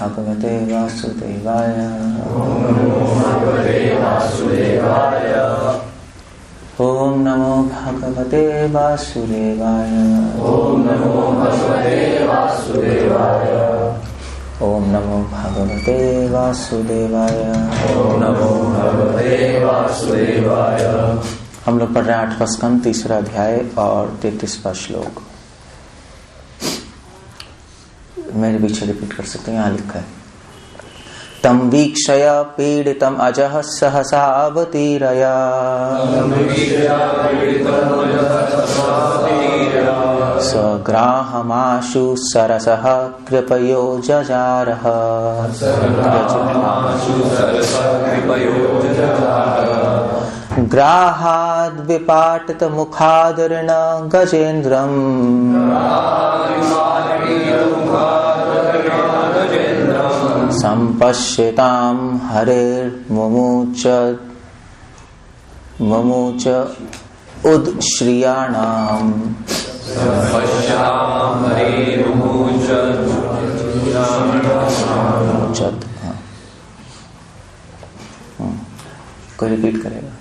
भगवते वासुदेवाय। ओम नमो भगवते वासुदेवाय। ओम नमो भगवते वासुदेवाय। ओम नमो भगवते वासुदेवाय। ओम नमो भगवते वासुदेवाय। हम लोग पढ़ रहे हैं 8वां स्कंद 3रा अध्याय और 33वां श्लोक। मेरे पीछे रिपीट कर सकते हैं, यहाँ लिखा है। तम वीक्षय पीडितम अजः सहसावतीरया। सग्राहमाशु सरसः कृपयो जजारः। ग्राहाद् विपाटित मुखादरेण गजेन्द्रम्। संपश्यतां हरेर्मुमुच उदश्रियाणाम्। कोई रिपीट करेगा?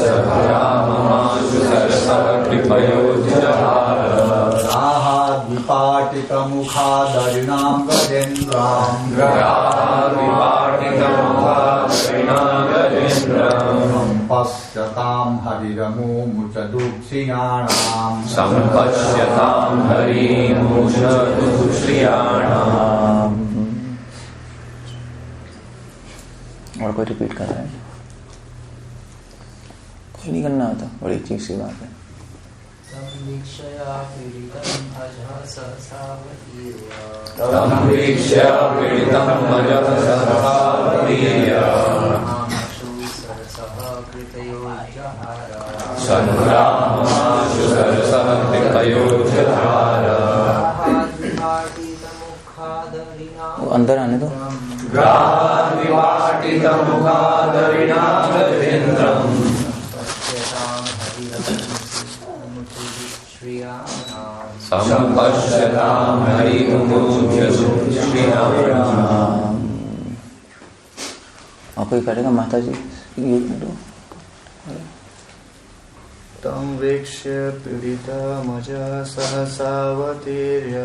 सग्राहमाशु सरसः कृपयो जहार। ग्राहाद् विपाटितमुखादरिणां गजेन्द्राम्। संपश्यतां हरिरमुमुचदुःखियाणाम्। और कोई रिपीट कर रहा है? कोई नहीं करना आता, बड़ी अच्छी सी बात है। वो अंदर आने दो। और कोई करेगा? माता जी तम वीक्ष्य पीडितमजः सहसावतीर्य।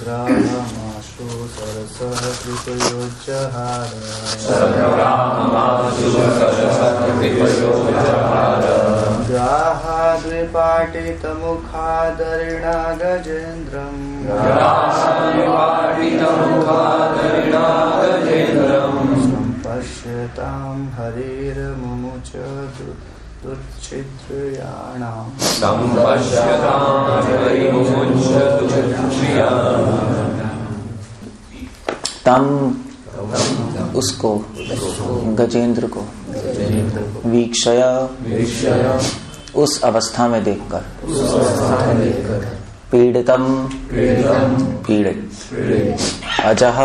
ग्राहमाशु सरसः कृपयो जहार। ग्राहाद् विपाटितमुखादरेण गजेन्द्रम्। संपश्यतां हरिर्मुमुच दुच्छिद्रयाणाम्। तम उसको, गजेंद्र को, वीक्षय उस अवस्था में देखकर, पीड़ितम पीड़ित, अजह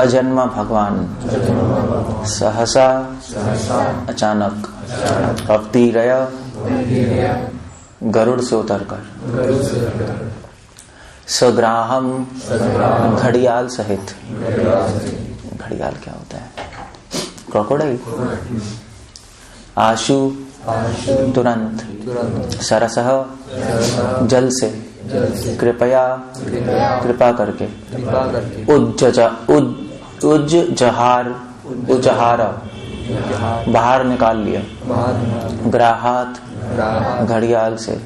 अजन्मा भगवान, सहसा अचानक, अवतीरय गरुड़ से उतरकर, सग्राहम घड़ियाल सहित। घड़ियाल क्या होता है? क्रोकोडाइल। आशु तुरंत, सरसह जल से, कृपा करके, उज्जहार बाहर निकाल लिया, ग्राहात घड़ियाल से,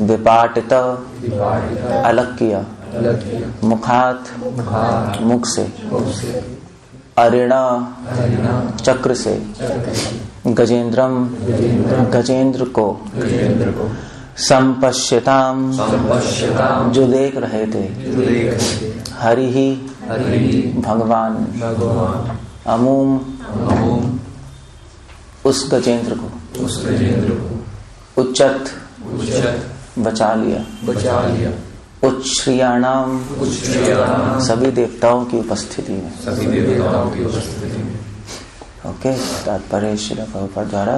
विपाटित अलग किया, मुखात मुख से, अरिणा चक्र से, गजेंद्रम गजेंद्र को, संपश्यताम जो देख रहे थे, हरि ही भगवान, अमूम उस गजेंद्र को, उच्चत बचा लिया, बचा लिया, उच्छ्रियाणाम, उच्छ्रियाणाम, सभी देवताओं की उपस्थिति में, सभी देवताओं की उपस्थिति में। ओके, तात्पर्य श्रील प्रभुपाद द्वारा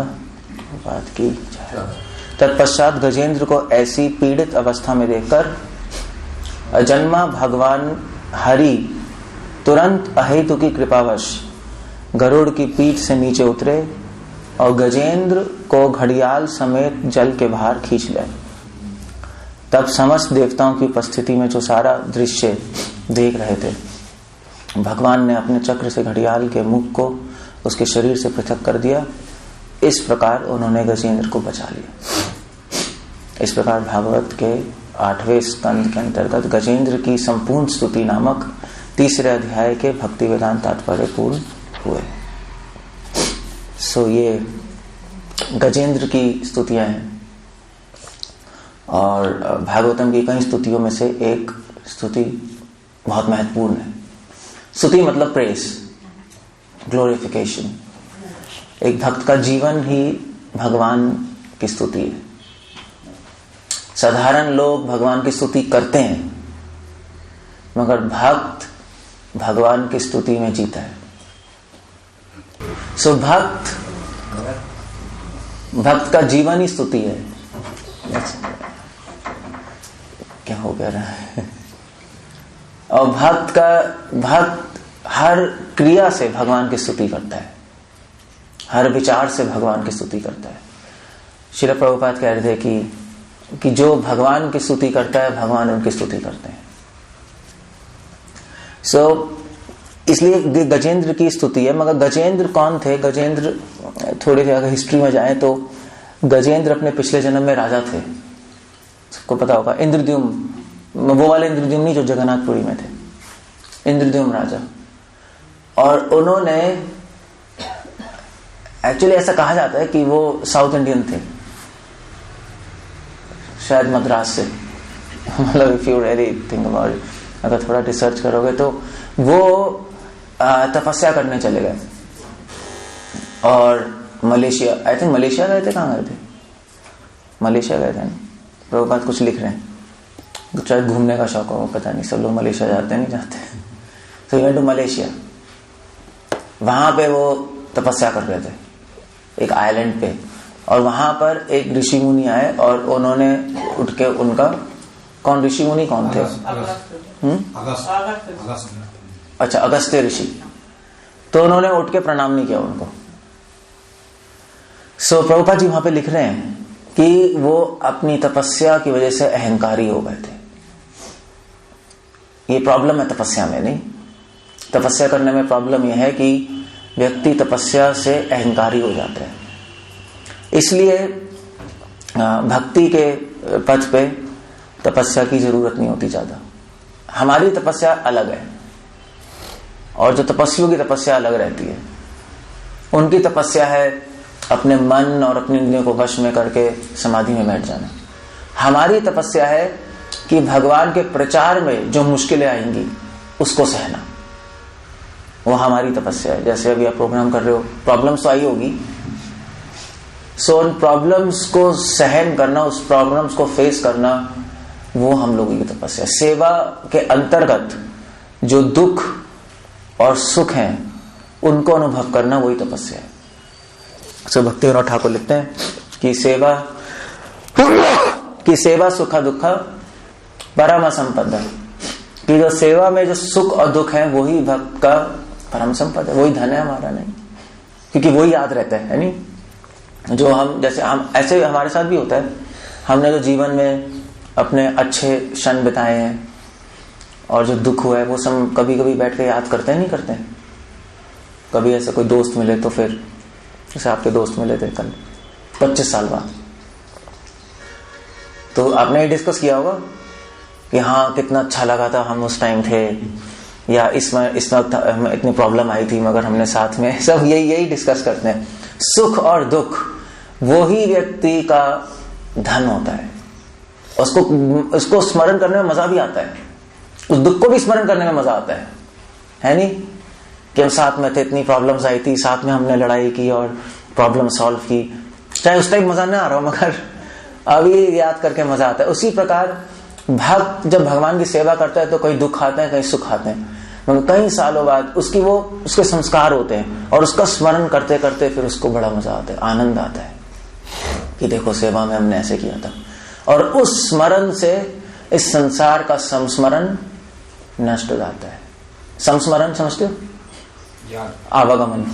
बात की जाए। तत्पश्चात गजेंद्र को ऐसी पीड़ित अवस्था में देखकर अजन्मा भगवान हरि तुरंत अहेतु की कृपावश गरुड़ की पीठ से नीचे उतरे और गजेंद्र को घड़ियाल समेत जल के बाहर खींच ले। तब समस्त देवताओं की उपस्थिति में जो सारा दृश्य देख रहे थे, भगवान ने अपने चक्र से घड़ियाल के मुख को उसके शरीर से पृथक कर दिया। इस प्रकार उन्होंने गजेंद्र को बचा लिया। इस प्रकार भागवत के 8वें स्कंद के अंतर्गत गजेंद्र की संपूर्ण स्तुति नामक 3रे अध्याय के भक्ति वेदांत तात्पर्य पूर्ण हुए। सो ये गजेंद्र की स्तुतियां हैं और भागवतम की कई स्तुतियों में से एक स्तुति बहुत महत्वपूर्ण है। स्तुति मतलब प्रेस, ग्लोरिफिकेशन। एक भक्त का जीवन ही भगवान की स्तुति है। साधारण लोग भगवान की स्तुति करते हैं, मगर भक्त भगवान की स्तुति में जीता है। सो भक्त का जीवन ही स्तुति है। क्या हो गया रहा है? और भक्त हर क्रिया से भगवान की स्तुति करता है, हर विचार से भगवान की स्तुति करता है। श्रील प्रभुपाद कह रहे थे कि जो भगवान की स्तुति करता है, भगवान उनकी स्तुति करते हैं। इसलिए गजेंद्र की स्तुति है। मगर गजेंद्र कौन थे? गजेंद्र, थोड़ी सी अगर हिस्ट्री में जाए तो गजेंद्र अपने पिछले जन्म में राजा थे। सबको पता होगा, इंद्रद्युम, वो वाले इंद्रद्युम नहीं जो जगन्नाथपुरी में थे, इंद्रद्युम राजा। और उन्होंने, एक्चुअली ऐसा कहा जाता है कि वो साउथ इंडियन थे, शायद मद्रास से। मतलब if you really think about it, अगर थोड़ा रिसर्च करोगे तो वो तपस्या करने चले गए और मलेशिया, आई थिंक मलेशिया गए थे। कहाँ गए थे? मलेशिया गए थे। प्रभुपाद कुछ लिख रहे हैं, शायद घूमने का शौक हो, पता नहीं। सब लोग मलेशिया जाते नहीं जाते। तो ही वेंट टू मलेशिया। वहां पे वो तपस्या कर रहे थे एक आइलैंड पे, और वहां पर एक ऋषि मुनि आए और उन्होंने उठ के उनका, कौन ऋषि मुनि कौन थे? अच्छा, अगस्त्य ऋषि। तो उन्होंने उठ के प्रणाम नहीं किया उनको। सो प्रभुपाद जी वहां पे लिख रहे हैं कि वो अपनी तपस्या की वजह से अहंकारी हो गए थे। ये प्रॉब्लम है तपस्या में। नहीं, तपस्या करने में प्रॉब्लम यह है कि व्यक्ति तपस्या से अहंकारी हो जाता है। इसलिए भक्ति के पथ पे तपस्या की जरूरत नहीं होती ज्यादा। हमारी तपस्या अलग है और जो तपस्वियों की तपस्या अलग रहती है। उनकी तपस्या है अपने मन और अपनी इंद्रियों को वश में करके समाधि में बैठ जाना। हमारी तपस्या है कि भगवान के प्रचार में जो मुश्किलें आएंगी उसको सहना। वो हमारी तपस्या है। जैसे अभी आप प्रोग्राम कर रहे हो, प्रॉब्लम्स तो आई होगी, सो उन प्रॉब्लम्स को सहन करना, उस प्रॉब्लम्स को फेस करना, वो हम लोगों की तपस्या। सेवा के अंतर्गत जो दुख और सुख हैं उनको अनुभव करना, वही तपस्या है। सो भक्ति विनोद ठाकुर लिखते हैं कि सेवा सुख दुख परम संपदा, कि जो सेवा में जो सुख और दुख है वही भक्त का परम संपद है, वही धन है हमारा। नहीं, क्योंकि वही याद रहता है नहीं। जो हम, जैसे हम, ऐसे हमारे साथ भी होता है। हमने जो जीवन में अपने अच्छे क्षण बिताए हैं और जो दुख हुआ है वो सब कभी कभी बैठ के याद करते हैं, नहीं करते हैं? कभी ऐसे कोई दोस्त मिले तो फिर, जैसे आपके दोस्त मिले थे कल 25 साल बाद, तो आपने डिस्कस किया होगा कि हाँ कितना अच्छा लगा था हम उस टाइम थे, या इस वक्त हमें इतनी प्रॉब्लम आई थी मगर हमने साथ में, सब यही डिस्कस करते हैं। सुख और दुख वो ही व्यक्ति का धन होता है। उसको स्मरण करने में मजा भी आता है, उस दुख को भी स्मरण करने में मजा आता है नहीं? कि हम साथ में थे, इतनी प्रॉब्लम्स आई थी, साथ में हमने लड़ाई की और प्रॉब्लम सॉल्व की। चाहे उस टाइम मजा ना आ रहा हो, मगर अभी याद करके मजा आता है। उसी प्रकार भक्त जब भगवान की सेवा करता है तो कहीं दुख आते हैं, कहीं सुख आते हैं, मगर कई सालों बाद उसके संस्कार होते हैं और उसका स्मरण करते करते फिर उसको बड़ा मजा आता है, आनंद आता है कि देखो सेवा में हमने ऐसे किया था। और उस स्मरण से इस संसार का संस्मरण नष्ट हो जाता है। संस्मरण समझते हो? आवागमन,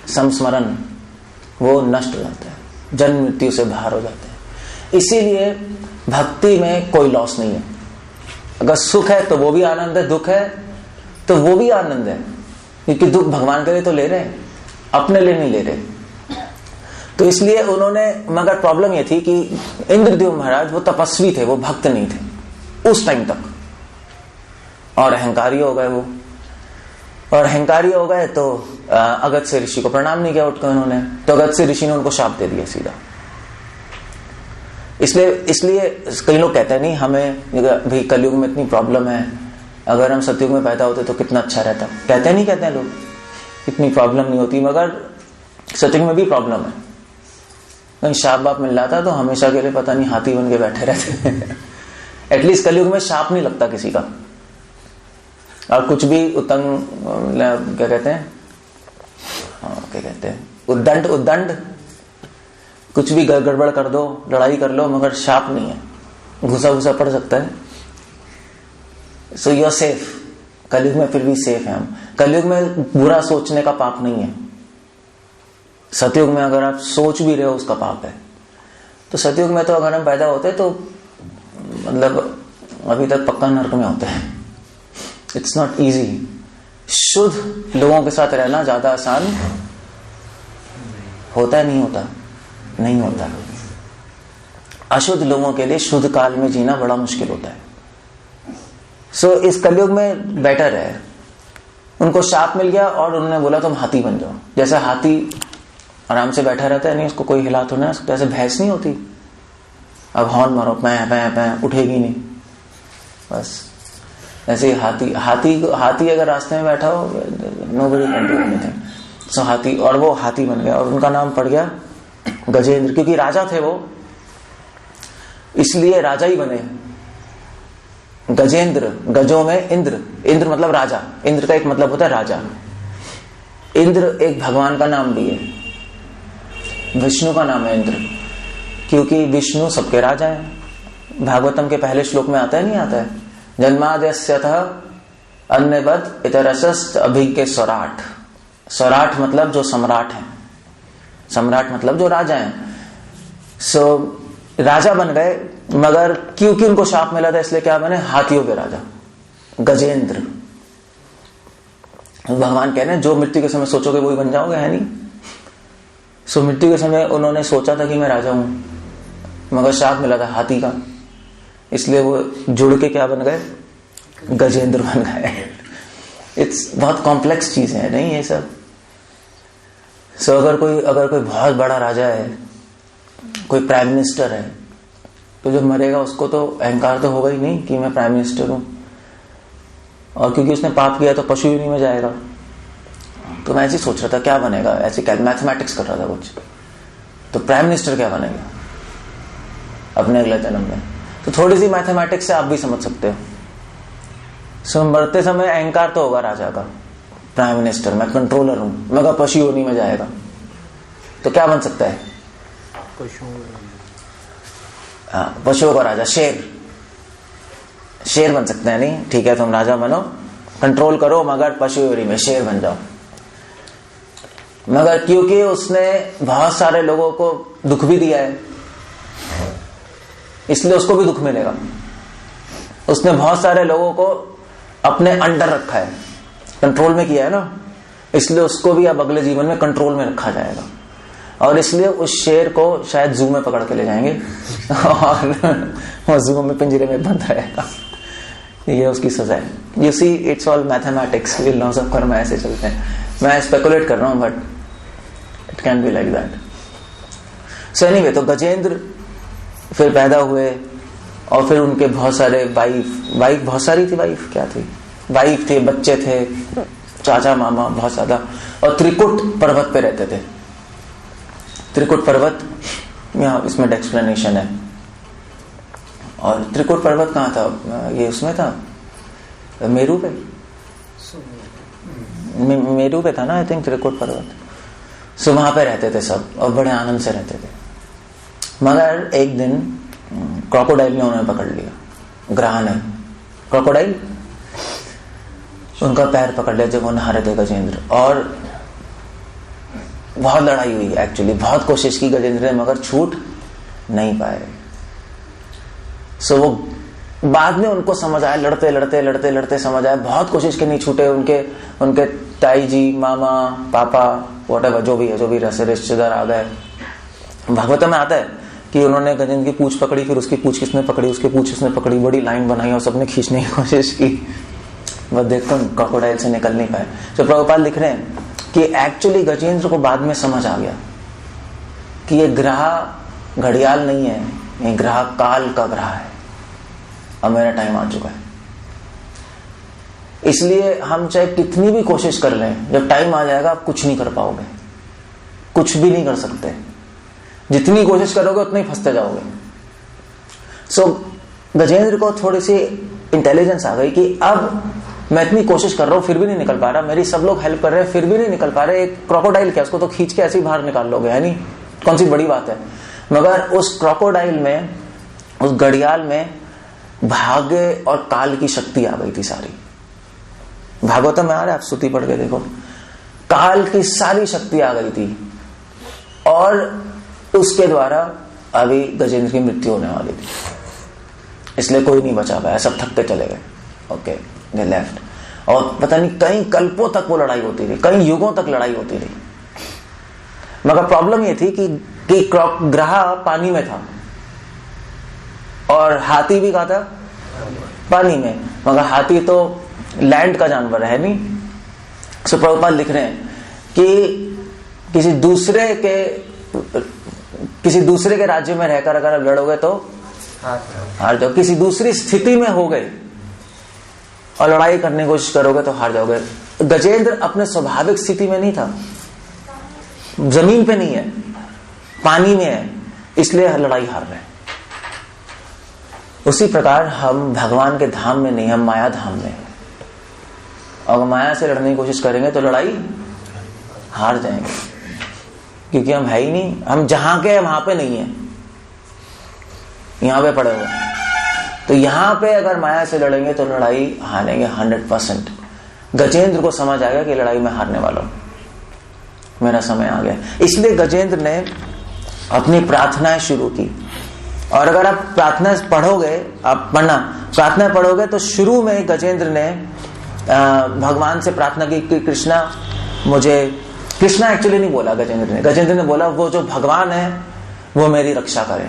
संस्मरण वो नष्ट हो जाता है, जन्म मृत्यु से बाहर हो जाते हैं। इसीलिए भक्ति में कोई लॉस नहीं है। अगर सुख है तो वो भी आनंद है, दुख है तो वो भी आनंद है, क्योंकि दुख भगवान के लिए तो ले रहे हैं, अपने लिए नहीं ले रहे। तो इसलिए उन्होंने, मगर प्रॉब्लम ये थी कि इंद्रदेव महाराज वो तपस्वी थे, वो भक्त नहीं थे उस टाइम तक, और अहंकारी हो गए वो। और अहंकारी हो गए तो अगस्त्य ऋषि को प्रणाम नहीं किया उठकर उन्होंने, तो अगस्त्य ऋषि ने उनको शाप दे दिया सीधा। इसलिए कई लोग कहते हैं नहीं हमें भाई कलयुग में इतनी प्रॉब्लम है, अगर हम सतयुग में पैदा होते तो कितना अच्छा रहता। कहते हैं लोग इतनी प्रॉब्लम नहीं होती, मगर सतयुग में भी प्रॉब्लम है। कहीं शाप बाप मिल जाता तो हमेशा के लिए पता नहीं हाथी बन के बैठे रहते हैं। एटलीस्ट कलयुग में शाप नहीं लगता किसी का, और कुछ भी उतंग क्या कहते हैं उद्दंड कुछ भी गड़बड़ कर दो, लड़ाई कर लो, मगर शाप नहीं है, घुसा पड़ सकता है। So you are safe. कलयुग में फिर भी सेफ है हम। कलयुग में बुरा सोचने का पाप नहीं है। सतयुग में अगर आप सोच भी रहे हो उसका पाप है। तो सतयुग में तो अगर हम पैदा होते तो मतलब अभी तक पक्का नरक में होते हैं। It's not easy. शुद्ध लोगों के साथ रहना ज्यादा आसान होता है, नहीं होता। अशुद्ध लोगों के लिए शुद्ध काल में जीना बड़ा मुश्किल होता है। सो इस कलयुग में बेटर है। उनको शाप मिल गया और उन्होंने बोला तुम हाथी बन जाओ। जैसे हाथी आराम से बैठा रहता है, नहीं उसको कोई हिला तो नहीं सकता, ऐसे भैंस नहीं होती, अब हॉर्न मारो पैं उठेगी नहीं, बस ऐसे हाथी अगर रास्ते में बैठा हो नोबडी कैन डू एनीथिंग। सो हाथी, और वो हाथी बन गया और उनका नाम पड़ गया गजेंद्र, क्योंकि राजा थे वो, इसलिए राजा ही बने। गजेंद्र, गजों में इंद्र मतलब राजा। इंद्र का एक मतलब होता है राजा। इंद्र एक भगवान का नाम भी है, विष्णु का नाम है इंद्र, क्योंकि विष्णु सबके राजा हैं। भागवतम के पहले श्लोक में आता है, नहीं आता है, जन्माद्यस्यतः अन्यवद इतरशस्त अभिज्ञ स्वराट। स्वराट मतलब जो सम्राट है, सम्राट मतलब जो राजा है। सो राजा बन गए, मगर क्योंकि उनको शाप मिला था इसलिए क्या बने, हाथियों के राजा, गजेंद्र। भगवान कह रहे हैं जो मृत्यु के समय सोचोगे वही बन जाओगे, है नहीं। सो मृत्यु के समय उन्होंने सोचा था कि मैं राजा हूं, मगर शाप मिला था हाथी का, इसलिए वो जुड़ के क्या बन गए, गजेंद्र बन गए। इट्स बहुत कॉम्प्लेक्स चीज है नहीं ये सब। सो अगर कोई बहुत बड़ा राजा है, कोई प्राइम मिनिस्टर है, तो जब मरेगा उसको तो अहंकार तो होगा ही नहीं कि मैं प्राइम मिनिस्टर हूं, और क्योंकि उसने पाप किया तो पशु योनि में जाएगा। तो मैं ऐसे सोच रहा था क्या बनेगा, ऐसे मैथमेटिक्स कर रहा था कुछ, तो प्राइम मिनिस्टर क्या बनेगा अपने अगले जन्म में। तो थोड़ी सी मैथमेटिक्स से आप भी समझ सकते हो। सो मरते समय अहंकार तो होगा राजा का, प्राइम मिनिस्टर मैं कंट्रोलर हूं, मगर पशु योनि में जाएगा तो क्या बन सकता है, पशुओं का राजा, शेर बन सकते हैं। नहीं ठीक है, तुम राजा बनो, कंट्रोल करो, मगर पशु योनि में शेर बन जाओ। मगर क्योंकि उसने बहुत सारे लोगों को दुख भी दिया है, इसलिए उसको भी दुख मिलेगा। उसने बहुत सारे लोगों को अपने अंडर रखा है, कंट्रोल में किया है ना, इसलिए उसको भी अब अगले जीवन में कंट्रोल में रखा जाएगा। और इसलिए उस शेर को शायद जू में पकड़ के ले जाएंगे और वो जू में पिंजरे में बंद रहेगा। ये उसकी सजा है। You see it's all mathematics, laws of karma ऐसे चलते हैं। मैं स्पेकुलेट कर रहा हूं, but it can be like that. So anyway, तो गजेंद्र फिर पैदा हुए और फिर उनके बहुत सारे वाइफ बहुत सारी थी, वाइफ थे, बच्चे थे, चाचा मामा बहुत ज्यादा, और त्रिकुट पर्वत पे रहते थे। त्रिकुट पर्वत, यहाँ इसमें एक्सप्लेनेशन है, और त्रिकुट पर्वत कहाँ था? ये उसमें था, मेरू पे, मेरू पे था ना आई थिंक त्रिकुट पर्वत। सो वहां पे रहते थे सब और बड़े आनंद से रहते थे। मगर एक दिन क्रोकोडाइल ने उन्हें पकड़ लिया, ग्रह ने, क्रोकोडाइल उनका पैर पकड़ लिया जब वो नहा रहे थे गजेंद्र। और बहुत लड़ाई हुई एक्चुअली, बहुत कोशिश की गजेंद्र ने मगर छूट नहीं पाए। सो वो बाद में उनको समझ आया, लड़ते लड़ते लड़ते लड़ते समझ आया, बहुत कोशिश की नहीं छूटे। उनके ताई जी, मामा, पापा, व्हाटएवर जो भी है, जो भी रिश्तेदार आ गए। भागवत में आता है कि उन्होंने गजेंद्र की पूंछ पकड़ी, फिर उसकी पूंछ किसने पकड़ी, उसकी पूंछ किसने पकड़ी, बड़ी लाइन बनाई और सबने खींचने की कोशिश की, बस देखो क्रोकोडाइल से निकल नहीं पाए। तो प्रभुपाद लिख रहे हैं कि एक्चुअली गजेंद्र को बाद में समझ आ गया कि ये ग्रह घड़ियाल नहीं है, ये ग्रह काल का ग्रह है। अब मेरा टाइम आ चुका है, इसलिए हम चाहे कितनी भी कोशिश कर लें, जब टाइम आ जाएगा आप कुछ नहीं कर पाओगे, कुछ भी नहीं कर सकते। जितनी कोशिश करोगे उतनी फंसते जाओगे। सो गजेंद्र को थोड़ी सी इंटेलिजेंस आ गई कि अब मैं इतनी कोशिश कर रहा हूं फिर भी नहीं निकल पा रहा, मेरी सब लोग हेल्प कर रहे हैं फिर भी नहीं निकल पा रहे। एक क्रोकोडाइल क्या, उसको तो खींच के ऐसे ही बाहर निकाल लोगे, है नहीं, कौन सी बड़ी बात है। मगर उस क्रोकोडाइल में, उस घड़ियाल में भाग्य और काल की शक्ति आ गई थी सारी। भागवतम में आ रहा है, आप स्तुति पढ़ के देखो, काल की सारी शक्ति आ गई थी और उसके द्वारा अभी गजेंद्र की मृत्यु होने वाली थी। इसलिए कोई नहीं बचा पाया, सब थक के चले गए। Okay, they left. और पता नहीं कई कल्पों तक वो लड़ाई होती रही, कई युगों तक लड़ाई होती रही। मगर प्रॉब्लम ये थी कि ग्रह पानी में था और हाथी भी कहा था पानी में, मगर हाथी तो लैंड का जानवर है नहीं। सो प्रभुपाद लिख रहे हैं कि किसी दूसरे के राज्य में रहकर अगर आप लड़ोगे तो हार जाओ, किसी दूसरी स्थिति में हो गए और लड़ाई करने की कोशिश करोगे तो हार जाओगे। गजेंद्र अपने स्वाभाविक स्थिति में नहीं था, जमीन पे नहीं है, पानी में है, इसलिए लड़ाई हार रहे हैं। उसी प्रकार हम भगवान के धाम में नहीं, हम माया धाम में। अगर माया से लड़ने की कोशिश करेंगे तो लड़ाई हार जाएंगे, क्योंकि हम है ही नहीं, हम जहां के वहां पे नहीं है, यहां पे पड़े हुए। तो यहां पे अगर माया से लड़ेंगे तो लड़ाई हारेंगे 100%। गजेंद्र को समझ आ गया कि लड़ाई में हारने वाला हूं, मेरा समय आ गया। इसलिए गजेंद्र ने अपनी प्रार्थनाएं शुरू की। और अगर आप प्रार्थना पढ़ोगे, आप प्रार्थना पढ़ोगे तो शुरू में गजेंद्र ने भगवान से प्रार्थना की कि कृष्णा एक्चुअली नहीं बोला गजेंद्र ने बोला वो जो भगवान है वो मेरी रक्षा करे।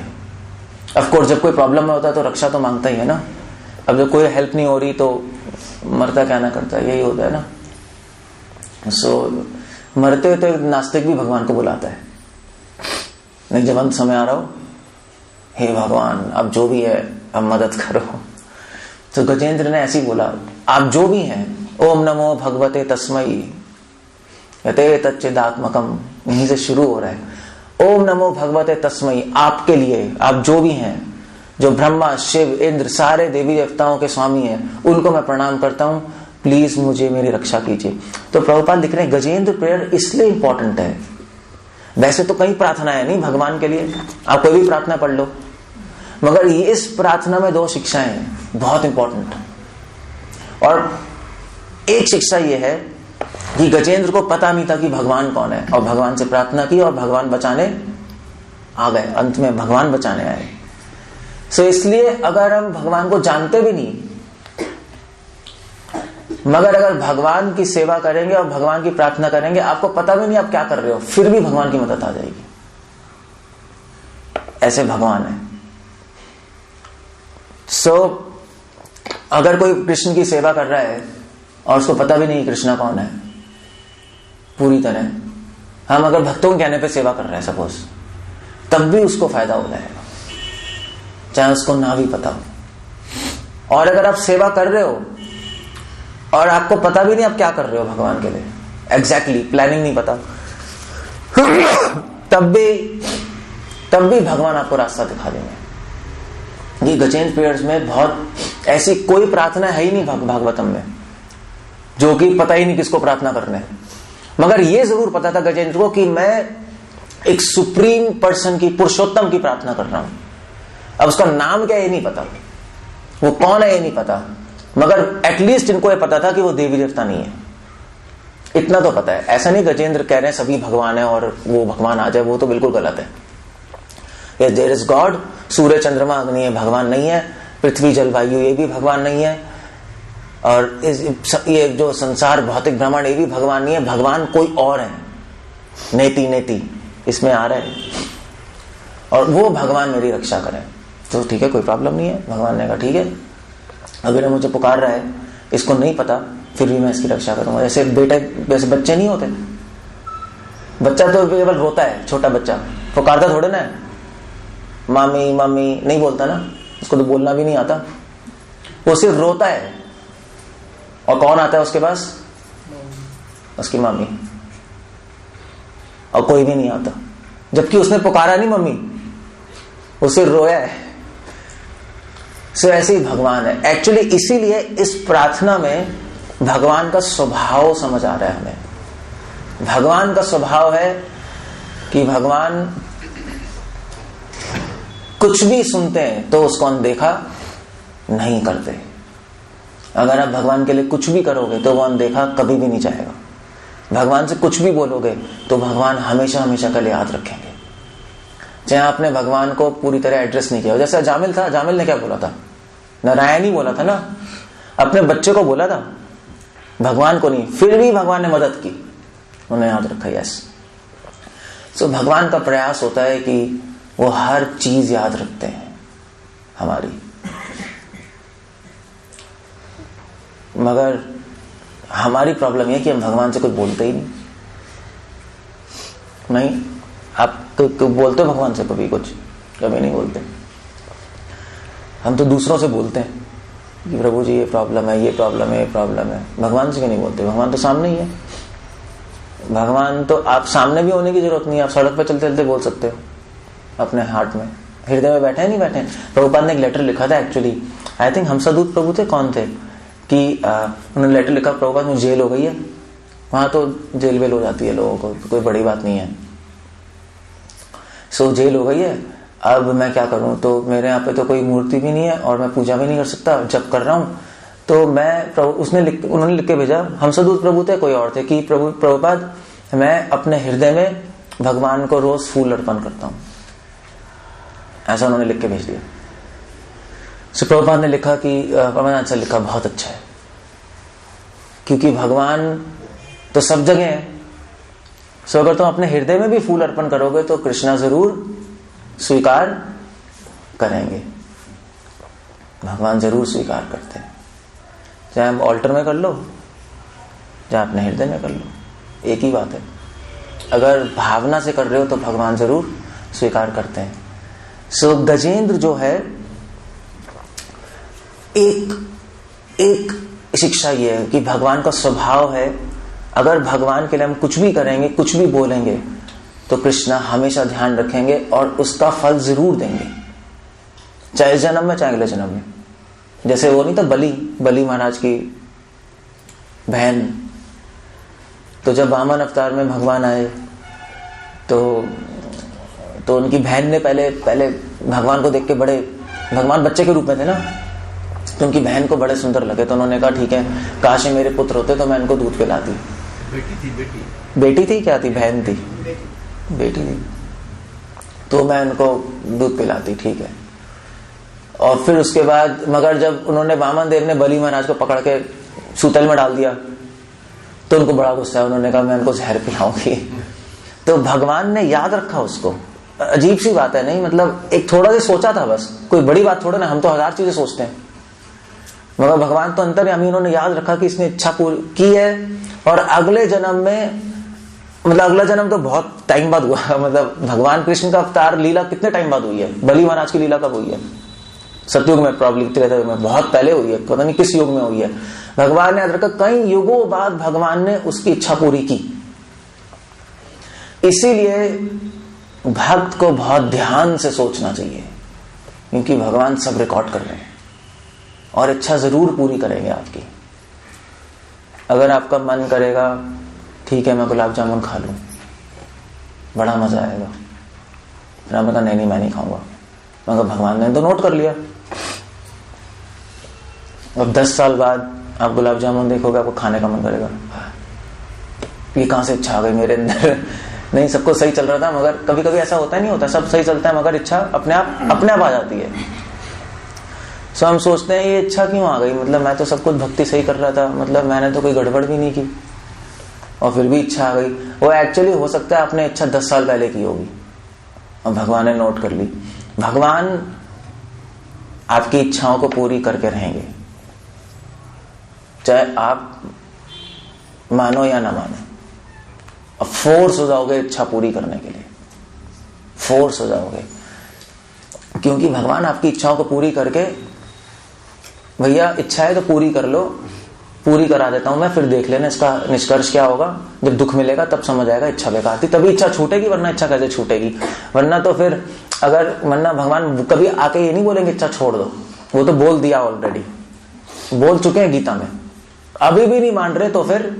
ऑफ कोर्स जब कोई प्रॉब्लम में होता है तो रक्षा तो मांगता ही है ना। अब जब कोई हेल्प नहीं हो रही तो मरता क्या ना करता, यही होता है ना। सो मरते हुए तो नास्तिक भी भगवान को बुलाता है, नहीं जब अंत समय आ रहा हो, हे भगवान अब जो भी है अब मदद करो। तो गजेंद्र ने ऐसे ही बोला, आप जो भी हैं, ओम नमो भगवते तस्मई यते तच्चिदात्मकम, यहीं से शुरू हो रहा है। ओम नमो भगवते तस्मई, आपके लिए, आप जो भी हैं, जो ब्रह्मा शिव इंद्र सारे देवी देवताओं के स्वामी हैं, उनको मैं प्रणाम करता हूं, प्लीज मुझे मेरी रक्षा कीजिए। तो प्रभुपाद लिख रहे हैं गजेंद्र प्रेयर इसलिए इंपॉर्टेंट है। वैसे तो कई प्रार्थनाएं नहीं भगवान के लिए, आप कोई भी प्रार्थना पढ़ लो, मगर इस प्रार्थना में 2 शिक्षाएं हैं बहुत इंपॉर्टेंट। और एक शिक्षा यह है कि गजेंद्र को पता नहीं था कि भगवान कौन है, और भगवान से प्रार्थना की और भगवान बचाने आ गए, अंत में भगवान बचाने आए। सो इसलिए अगर हम भगवान को जानते भी नहीं, मगर अगर भगवान की सेवा करेंगे और भगवान की प्रार्थना करेंगे, आपको पता भी नहीं आप क्या कर रहे हो, फिर भी भगवान की मदद आ जाएगी। ऐसे भगवान है। सो अगर कोई कृष्ण की सेवा कर रहा है और उसको पता भी नहीं कृष्णा कौन है पूरी तरह, हम अगर भक्तों के कहने पे सेवा कर रहे हैं सपोज, तब भी उसको फायदा हो जाएगा, चाहे उसको ना भी पता हो। और अगर आप सेवा कर रहे हो और आपको पता भी नहीं आप क्या कर रहे हो भगवान के लिए, एग्जैक्टली प्लानिंग नहीं पता, तब भी भगवान आपको रास्ता दिखा देंगे। ये गजेंद्र प्रेयर्स में बहुत ऐसी कोई प्रार्थना है ही नहीं भागवतम में जो कि पता ही नहीं किसको प्रार्थना करने, मगर ये जरूर पता था गजेंद्र को कि मैं एक सुप्रीम पर्सन की, पुरुषोत्तम की प्रार्थना कर रहा हूं। अब उसका नाम क्या है ये नहीं पता, वो कौन है ये नहीं पता, मगर एटलीस्ट इनको ये पता था कि वो देवी देवता नहीं है, इतना तो पता है। ऐसा नहीं गजेंद्र कह रहे हैं सभी भगवान है और वो भगवान आ जाए, वो तो बिल्कुल गलत है। यस, देयर इज गॉड, सूर्य चंद्रमा अग्नि ये भगवान नहीं है, पृथ्वी जलवायु ये भी भगवान नहीं है, और ये जो संसार भौतिक भ्रमण ये भी भगवान नहीं है, भगवान कोई और है, नेति नेति इसमें आ रहे हैं, और वो भगवान मेरी रक्षा करें। तो ठीक है, कोई प्रॉब्लम नहीं है। भगवान ने कहा ठीक है, अगर मुझे पुकार रहा है, इसको नहीं पता, फिर भी मैं इसकी रक्षा करूंगा। जैसे बेटे, वैसे बच्चे नहीं होते, बच्चा तो केवल रोता है, छोटा बच्चा पुकारता थोड़े ना है, मामी मम्मी नहीं बोलता ना, उसको तो बोलना भी नहीं आता, वो सिर्फ रोता है। और कौन आता है उसके पास? उसकी मम्मी, और कोई भी नहीं आता, जबकि उसने पुकारा नहीं मम्मी, उसे रोया है। सो ऐसे ही भगवान है एक्चुअली। इसीलिए इस प्रार्थना में भगवान का स्वभाव समझ आ रहा है हमें। भगवान का स्वभाव है कि भगवान कुछ भी सुनते हैं तो उसको अनदेखा नहीं करते। अगर आप भगवान के लिए कुछ भी करोगे तो वो अनदेखा कभी भी नहीं चाहेगा। भगवान से कुछ भी बोलोगे तो भगवान हमेशा हमेशा के लिए याद रखेंगे। चाहे आपने भगवान को पूरी तरह एड्रेस नहीं किया, जैसे जामिल था, जामिल ने क्या बोला था? नारायण ही बोला था ना, अपने बच्चे को बोला था, भगवान को नहीं, फिर भी भगवान ने मदद की, उन्हें याद रखा। यस, सो भगवान का प्रयास होता है कि वो हर चीज याद रखते हैं हमारी, मगर हमारी प्रॉब्लम यह कि हम भगवान से कुछ बोलते ही नहीं। आप बोलते हो भगवान से कभी? कुछ कभी नहीं बोलते। हम तो दूसरों से बोलते हैं कि प्रभु जी ये प्रॉब्लम है, ये प्रॉब्लम है, ये प्रॉब्लम है। भगवान से क्यों नहीं बोलते? भगवान तो सामने ही है। भगवान तो आप सामने भी होने की जरूरत नहीं है, आप सड़क पर चलते चलते बोल सकते हो अपने हार्ट में, हृदय में बैठे नहीं बैठे। प्रभुपाद ने एक लेटर लिखा था एक्चुअली, आई थिंक हमसदूत प्रभु थे, कौन थे, कि उन्होंने लेटर लिखा, प्रभुपाद मुझे जेल हो गई है। वहां तो जेल वेल हो जाती है लोगों को, कोई बड़ी बात नहीं है। सो जेल हो गई है, अब मैं क्या करूं? तो मेरे यहाँ पे तो कोई मूर्ति भी नहीं है और मैं पूजा भी नहीं कर सकता, जब कर रहा हूं। तो मैं उन्होंने लिख के भेजा, हमसदूत प्रभु थे कोई और थे, कि प्रभुपाद मैं अपने हृदय में भगवान को रोज फूल अर्पण करता हूं। ऐसा उन्होंने लिख के भेज दिया। सो प्रभुपाद ने लिखा कि प्रभुपाद लिखा, बहुत अच्छा है, क्योंकि भगवान तो सब जगह है। सो अगर तुम अपने हृदय में भी फूल अर्पण करोगे तो कृष्णा जरूर स्वीकार करेंगे। भगवान जरूर स्वीकार करते हैं, चाहे हम ऑल्टर में कर लो, चाहे अपने हृदय में कर लो, एक ही बात है। अगर भावना से कर रहे हो तो भगवान जरूर स्वीकार करते हैं। सो गजेंद्र जो है, एक शिक्षा ये है कि भगवान का स्वभाव है, अगर भगवान के लिए हम कुछ भी करेंगे, कुछ भी बोलेंगे, तो कृष्णा हमेशा ध्यान रखेंगे और उसका फल जरूर देंगे, चाहे इस जन्म में चाहे अगले जन्म में। जैसे वो नहीं था बली महाराज की बहन, तो जब वामन अवतार में भगवान आए तो उनकी बहन ने पहले भगवान को देख के, बड़े भगवान बच्चे के रूप में थे ना, तो उनकी बहन को बड़े सुंदर लगे, तो उन्होंने कहा ठीक है, काश मेरे पुत्र होते तो मैं इनको दूध पिलाती। बेटी थी क्या थी? बहन थी, बेटी थी, तो मैं उनको दूध पिलाती, ठीक है। और फिर उसके बाद, मगर जब उन्होंने वामन देव ने बलि महाराज को पकड़ के सूतल में डाल दिया तो उनको बड़ा गुस्सा है, उन्होंने कहा मैं उनको जहर पिलाऊंगी। तो भगवान ने याद रखा उसको। अजीब सी बात है नहीं, मतलब एक थोड़ा सा सोचा था बस, कोई बड़ी बात थोड़ा ना, हम तो हजार चीजें सोचते हैं, मगर भगवान तो अंतर्यामी, उन्होंने याद रखा कि इसने इच्छा पूरी की है। और अगले जन्म में, मतलब अगला जन्म तो बहुत टाइम बाद हुआ, मतलब भगवान कृष्ण का अवतार लीला कितने टाइम बाद हुई है? बलि महाराज की लीला कब हुई है? सतयुग में, प्रॉब्ली त्रेता युग में, बहुत पहले हुई है, पता नहीं किस युग में हुई है। भगवान ने याद रखा, कई युगों बाद भगवान ने उसकी इच्छा पूरी की। इसीलिए भक्त को बहुत ध्यान से सोचना चाहिए, क्योंकि भगवान सब रिकॉर्ड कर रहे हैं और इच्छा जरूर पूरी करेंगे आपकी। अगर आपका मन करेगा ठीक है मैं गुलाब जामुन खा लूं, बड़ा मजा आएगा, फिर आपने कहा नहीं मैं नहीं खाऊंगा, मगर भगवान ने तो नोट कर लिया। अब 10 साल बाद आप गुलाब जामुन देखोगे, आपको खाने का मन करेगा, ये कहां से इच्छा आ गई मेरे अंदर। नहीं, सबको सही चल रहा था, मगर कभी कभी ऐसा होता नहीं होता, सब सही चलता है मगर इच्छा अपने आप आ जाती है। सो हम सोचते हैं ये इच्छा क्यों आ गई, मतलब मैं तो सब कुछ भक्ति सही कर रहा था, मतलब मैंने तो कोई गड़बड़ भी नहीं की और फिर भी इच्छा आ गई। वो एक्चुअली हो सकता है आपने इच्छा 10 साल पहले की होगी और भगवान ने नोट कर ली। भगवान आपकी इच्छाओं को पूरी करके रहेंगे, चाहे आप मानो या ना मानो। अब फोर्स हो जाओगे इच्छा पूरी करने के लिए, फोर्स हो जाओगे, क्योंकि भगवान आपकी इच्छाओं को पूरी करके, भैया इच्छा है तो पूरी कर लो, पूरी करा देता हूं मैं, फिर देख लेना इसका निष्कर्ष क्या होगा। जब दुख मिलेगा तब समझ आएगा इच्छा बेकार थी, तभी इच्छा छूटेगी, वरना इच्छा कैसे छूटेगी। वरना तो फिर वरना भगवान कभी आके ये नहीं बोलेंगे इच्छा छोड़ दो, वो तो बोल दिया ऑलरेडी, बोल चुके हैं गीता में। अभी भी नहीं मान रहे तो फिर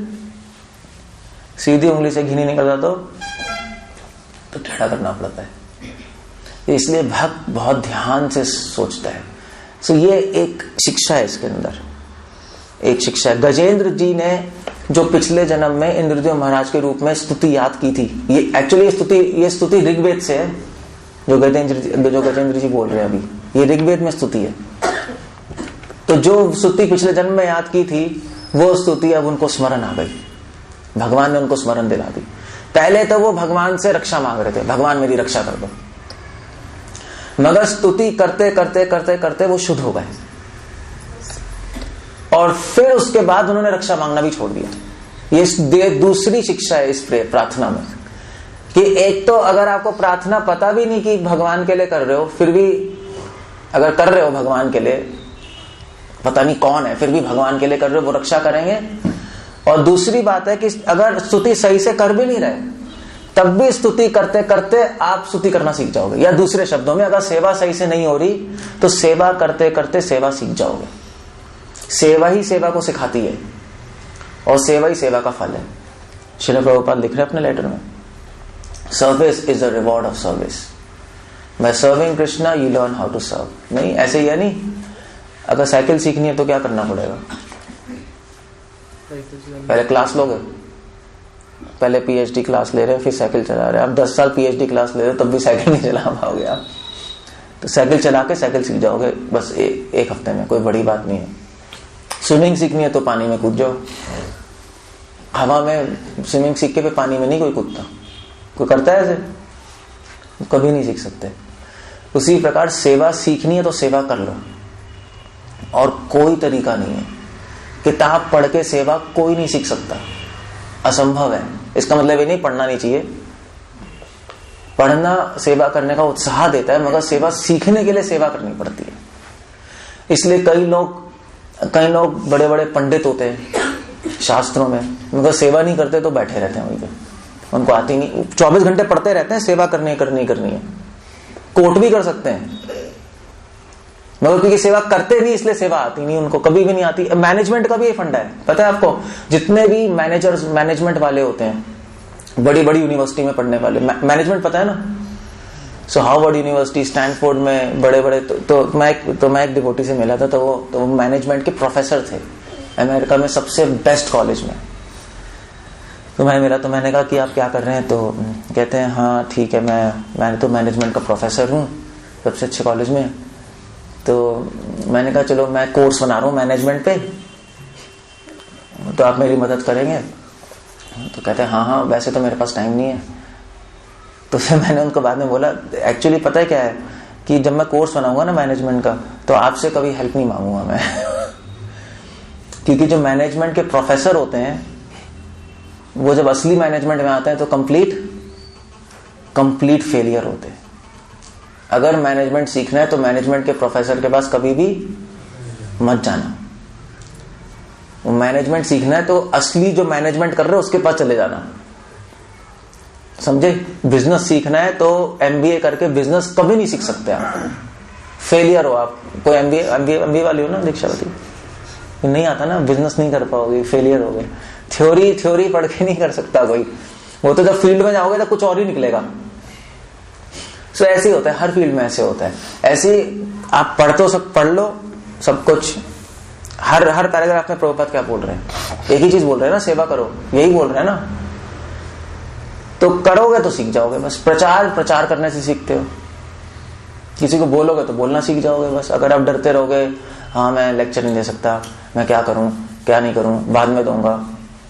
सीधी उंगली से घी नहीं निकलता तो टेढ़ा करना पड़ता है। इसलिए भक्त बहुत ध्यान से सोचता है। सो ये एक शिक्षा है, इसके अंदर एक शिक्षा है। गजेंद्र जी ने जो पिछले जन्म में इंद्रदेव महाराज के रूप में स्तुति याद की थी, ये एक्चुअली ये स्तुति ऋग्वेद से है, जो गजेंद्र जी बोल रहे हैं अभी, ये ऋग्वेद में स्तुति है। तो जो स्तुति पिछले जन्म में याद की थी वो स्तुति अब उनको स्मरण आ गई, भगवान ने उनको स्मरण दिला दी। पहले तो वो भगवान से रक्षा मांग रहे थे, भगवान मेरी रक्षा कर दो, मगर स्तुति करते करते करते करते वो शुद्ध हो गए और फिर उसके बाद उन्होंने रक्षा मांगना भी छोड़ दिया। ये दूसरी शिक्षा है इस प्रार्थना में, कि एक तो अगर आपको प्रार्थना पता भी नहीं कि भगवान के लिए कर रहे हो, फिर भी अगर कर रहे हो भगवान के लिए, पता नहीं कौन है, फिर भी भगवान के लिए कर रहे हो, वो रक्षा करेंगे। और दूसरी बात है कि अगर स्तुति सही से कर भी नहीं रहे तब भी स्तुति करते करते आप स्तुति करना सीख जाओगे, या दूसरे शब्दों में अगर सेवा सही से नहीं हो रही तो सेवा करते करते सेवा सीख जाओगे। सेवा ही सेवा को सिखाती है और सेवा ही सेवा का फल है। श्रील प्रभुपाद लिख रहे अपने लेटर में, service is the reward of service, by serving Krishna you learn how to serve. नहीं, ऐसे ही है नहीं, अगर साइकिल सीखनी है तो क्या करना पड़ेगा, पहले क्लास लोगे, पहले पीएचडी क्लास ले रहे हैं फिर साइकिल चला रहे हैं। अब 10 साल पीएचडी क्लास ले रहे हो तब भी साइकिल नहीं चला पाओगे आप, तो साइकिल चला के साइकिल सीख जाओगे बस एक हफ्ते में, कोई बड़ी बात नहीं है। स्विमिंग सीखनी है तो पानी में कूद जाओ, हवा में स्विमिंग सीख के भी पानी में नहीं कोई कूदता, कोई करता है ऐसे, कभी नहीं सीख सकते। उसी प्रकार सेवा सीखनी है तो सेवा कर लो, और कोई तरीका नहीं है। किताब पढ़ के सेवा कोई नहीं सीख सकता, असंभव है। इसका मतलब ये नहीं पढ़ना नहीं चाहिए, पढ़ना सेवा करने का उत्साह देता है, मगर सेवा सीखने के लिए सेवा करनी पड़ती है। इसलिए कई लोग बड़े बड़े पंडित होते हैं शास्त्रों में, मगर सेवा नहीं करते तो बैठे रहते हैं वहीं पे, उनको आती नहीं, 24 घंटे पढ़ते रहते हैं सेवा करनी है, कोट भी कर सकते हैं, मगर क्योंकि सेवा करते नहीं इसलिए सेवा आती नहीं उनको, कभी भी नहीं आती। मैनेजमेंट का भी ये फंडा है, पता है आपको, जितने भी मैनेजमेंट वाले होते हैं, बड़ी बड़ी यूनिवर्सिटी में पढ़ने वाले, मैनेजमेंट पता है ना, सो हार्वर्ड यूनिवर्सिटी, स्टैनफोर्ड में बड़े बड़े, तो मैं एक डिवोटी से मिला था, तो वो मैनेजमेंट के प्रोफेसर थे अमेरिका में सबसे बेस्ट कॉलेज में। तो मैं मिला, तो मैंने कहा कि आप क्या कर रहे हैं, तो कहते हैं हाँ ठीक है, मैं तो मैनेजमेंट का प्रोफेसर हूँ सबसे अच्छे कॉलेज में। तो मैंने कहा चलो मैं कोर्स बना रहा हूँ मैनेजमेंट पे, तो आप मेरी मदद करेंगे। तो कहते हैं हाँ वैसे तो मेरे पास टाइम नहीं है। तो फिर मैंने उनको बाद में बोला एक्चुअली पता है क्या है, कि जब मैं कोर्स बनाऊंगा ना मैनेजमेंट का, तो आपसे कभी हेल्प नहीं मांगूंगा मैं क्योंकि जो मैनेजमेंट के प्रोफेसर होते हैं वो जब असली मैनेजमेंट में आते हैं तो कंप्लीट फेलियर होते हैं। अगर मैनेजमेंट सीखना है तो मैनेजमेंट के प्रोफेसर के पास कभी भी मत जाना। मैनेजमेंट सीखना है तो असली जो मैनेजमेंट कर रहे हो उसके पास चले जाना, समझे। बिजनेस सीखना है तो एमबीए करके बिजनेस कभी नहीं सीख सकते आप, फेलियर हो आप, कोई एमबीए वाली हो ना दीक्षावती, नहीं आता ना, बिजनेस नहीं कर पाओगे, फेलियर हो गए। थ्योरी पढ़ के नहीं कर सकता कोई, वो तो जब फील्ड में जाओगे तो कुछ और ही निकलेगा। सो ऐसे ही होता है, हर फील्ड में ऐसे होता है। ऐसे आप पढ़ लो सब कुछ, हर पैराग्राफ में प्रभुपाद क्या बोल रहे हैं, एक ही चीज बोल रहे हैं ना, सेवा करो, यही बोल रहे हैं ना। तो करोगे तो सीख जाओगे बस। प्रचार करने से सीखते हो, किसी को बोलोगे तो बोलना सीख जाओगे बस। अगर आप डरते रहोगे, हाँ मैं लेक्चर नहीं दे सकता, मैं क्या करूं क्या नहीं करूं, बाद में दूंगा,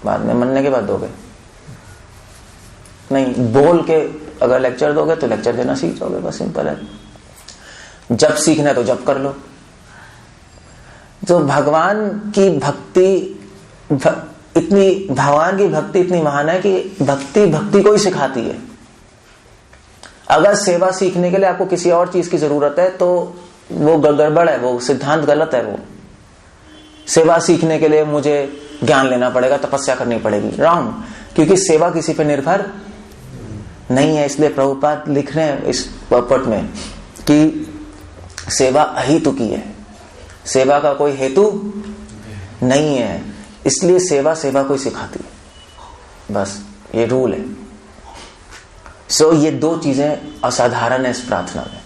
बाद में मनने के बाद दोगे नहीं, बोल के अगर लेक्चर दोगे तो लेक्चर देना सीख जाओगे बस, सिंपल है। जब सीखना है तो जब कर लो। तो भगवान की भक्ति इतनी महान है कि भक्ति को ही सिखाती है। अगर सेवा सीखने के लिए आपको किसी और चीज की जरूरत है तो वो गड़बड़ है, वो सिद्धांत गलत है। वो सेवा सीखने के लिए मुझे ज्ञान लेना पड़ेगा, तपस्या करनी पड़ेगी, रॉन्ग। क्योंकि सेवा किसी पे निर्भर नहीं है। इसलिए प्रभुपाद लिख रहे हैं इस पद में कि सेवा अहेतु की है, सेवा का कोई हेतु नहीं है, इसलिए सेवा को ही सिखाती है, बस ये रूल है। सो ये दो चीजें असाधारण है इस प्रार्थना में।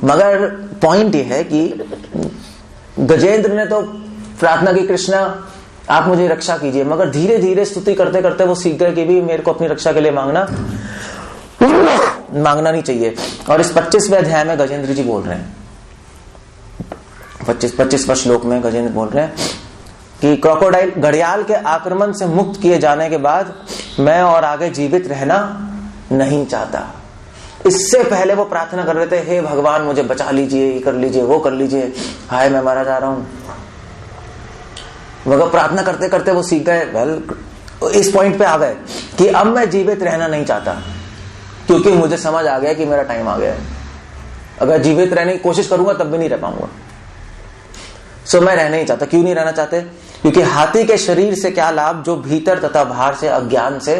मगर पॉइंट ये है कि गजेंद्र ने तो प्रार्थना की, कृष्णा आप मुझे रक्षा कीजिए, मगर धीरे धीरे स्तुति करते करते वो सीख गए कि भी मेरे को अपनी रक्षा के लिए मांगना नहीं चाहिए। और इस 25वें अध्याय में गजेंद्र जी बोल रहे हैं, 25वें श्लोक में गजेंद्र बोल रहे हैं कि क्रोकोडाइल, घड़ियाल के आक्रमण से मुक्त किए जाने के बाद मैं और आगे जीवित रहना नहीं चाहता। इससे पहले वो प्रार्थना कर रहे थे, हे भगवान मुझे बचा लीजिए, ये कर लीजिए, वो कर लीजिए, हाय मैं मारा जा रहा हूं। मगर प्रार्थना करते करते वो सीख गए, इस पॉइंट पे आ गए कि अब मैं जीवित रहना नहीं चाहता, क्योंकि मुझे समझ आ गया कि मेरा टाइम आ गया है। अगर जीवित रहने की कोशिश करूंगा तब भी नहीं रह पाऊंगा। मैं रहना नहीं चाहता। क्यों नहीं रहना चाहते? क्योंकि हाथी के शरीर से क्या लाभ जो भीतर तथा बाहर से अज्ञान से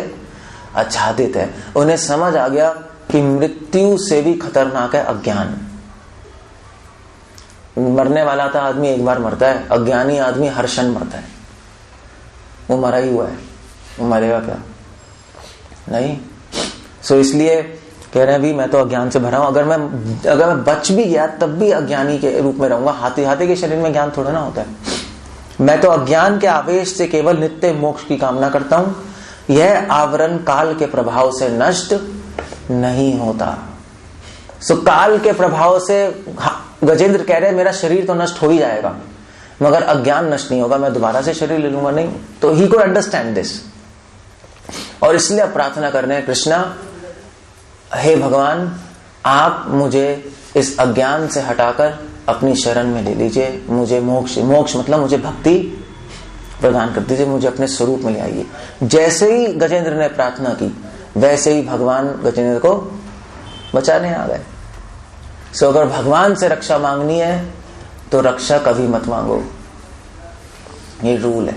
आच्छादित है। उन्हें समझ आ गया कि मृत्यु से भी खतरनाक है अज्ञान। मरने वाला था आदमी एक बार मरता है, अज्ञानी आदमी हर क्षण मरता है। वो मरा ही हुआ है, वो मरेगा क्या? नहीं। इसलिए कह रहे हैं भी मैं तो अज्ञान से भरा हूं, अगर मैं बच भी गया तब भी अज्ञानी के रूप में रहूंगा। हाथी के शरीर में ज्ञान थोड़ा ना होता है। मैं तो अज्ञान के आवेश से केवल नित्य मोक्ष की कामना करता हूं। यह आवरण काल के प्रभाव से नष्ट नहीं होता। काल के प्रभाव से गजेंद्र कह रहे हैं मेरा शरीर तो नष्ट हो ही जाएगा, मगर अज्ञान नष्ट नहीं होगा, मैं दोबारा से शरीर ले लूंगा नहीं। तो ही कुड अंडरस्टैंड दिस, और इसलिए आप प्रार्थना कर रहे हैं, कृष्णा हे भगवान आप मुझे इस अज्ञान से हटाकर अपनी शरण में ले लीजिए, मुझे मोक्ष मतलब मुझे भक्ति प्रदान कर दीजिए, मुझे अपने स्वरूप में ले आइए। जैसे ही गजेंद्र ने प्रार्थना की वैसे ही भगवान गजेंद्र को बचाने आ गए। अगर भगवान से रक्षा मांगनी है तो रक्षा कभी मत मांगो, ये रूल है।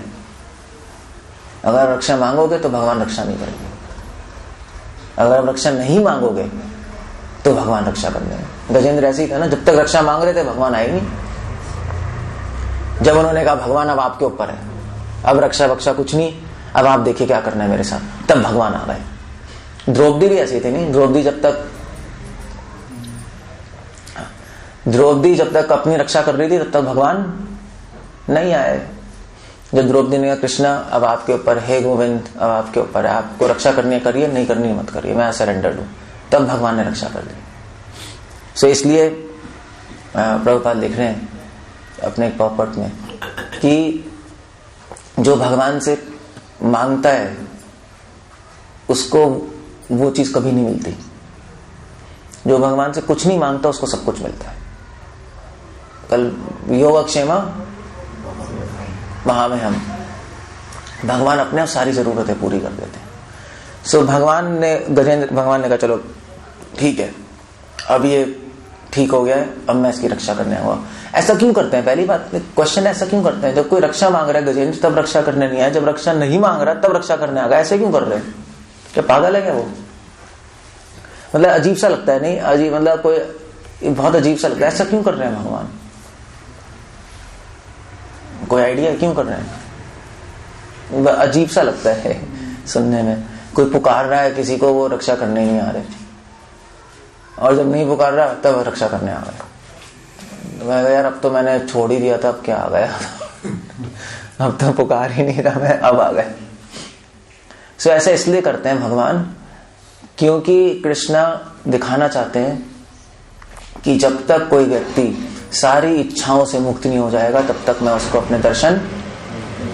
अगर रक्षा मांगोगे तो भगवान रक्षा नहीं करेंगे, अगर आप रक्षा नहीं मांगोगे तो भगवान रक्षा कर देंगे। गजेंद्र ऐसे ही था ना, जब तक रक्षा मांग रहे थे भगवान आए नहीं। जब उन्होंने कहा भगवान अब आपके ऊपर है, अब रक्षा बक्षा कुछ नहीं, अब आप देखिए क्या करना है मेरे साथ, तब भगवान आ गए। द्रौपदी भी ऐसी थी नहीं, द्रौपदी जब तक अपनी रक्षा कर रही थी तब तक भगवान नहीं आए। जब द्रौपदी ने कहा कृष्णा अब आपके ऊपर, हे गोविंद अब आपके ऊपर है, आपको रक्षा करनी है करिए, नहीं करनी है मत करिए, मैं सरेंडर हूं, तब भगवान ने रक्षा कर दी। इसलिए प्रभुपाद लिख रहे हैं अपने एक पॉपट में कि जो भगवान से मांगता है उसको वो चीज कभी नहीं मिलती। जो भगवान से कुछ नहीं मांगता उसको सब कुछ मिलता है। कल योगक्षेमा वहां में हम भगवान अपने सारी जरूरतें पूरी कर देते हैं। भगवान ने कहा चलो ठीक है, अब ये ठीक हो गया है, अब मैं इसकी रक्षा करने आऊंगा। ऐसा क्यों करते हैं? पहली बात क्वेश्चन, ऐसा क्यों करते हैं? जब कोई रक्षा मांग रहा है गजेंद्र तब रक्षा करने नहीं आया, जब रक्षा नहीं मांग रहा तब रक्षा करने आ गया। ऐसे क्यों कर रहे हैं? क्या पागल है क्या वो? मतलब अजीब सा लगता है नहीं? अजीब मतलब कोई ये बहुत अजीब सा लगता है, ऐसा क्यों कर रहे हैं भगवान? कोई आइडिया क्यों कर रहे हैं? अजीब सा लगता है सुनने में। कोई पुकार रहा है किसी को, वो रक्षा करने नहीं आ रहे, और जब नहीं पुकार रहा तब रक्षा करने आ गए। मैं यार अब तो मैंने छोड़ ही दिया था, अब क्या आ गया अब तो पुकार ही नहीं रहा मैं, अब आ गए। सो ऐसा इसलिए करते हैं भगवान क्योंकि कृष्णा दिखाना चाहते हैं कि जब तक कोई व्यक्ति सारी इच्छाओं से मुक्त नहीं हो जाएगा तब तक मैं उसको अपने दर्शन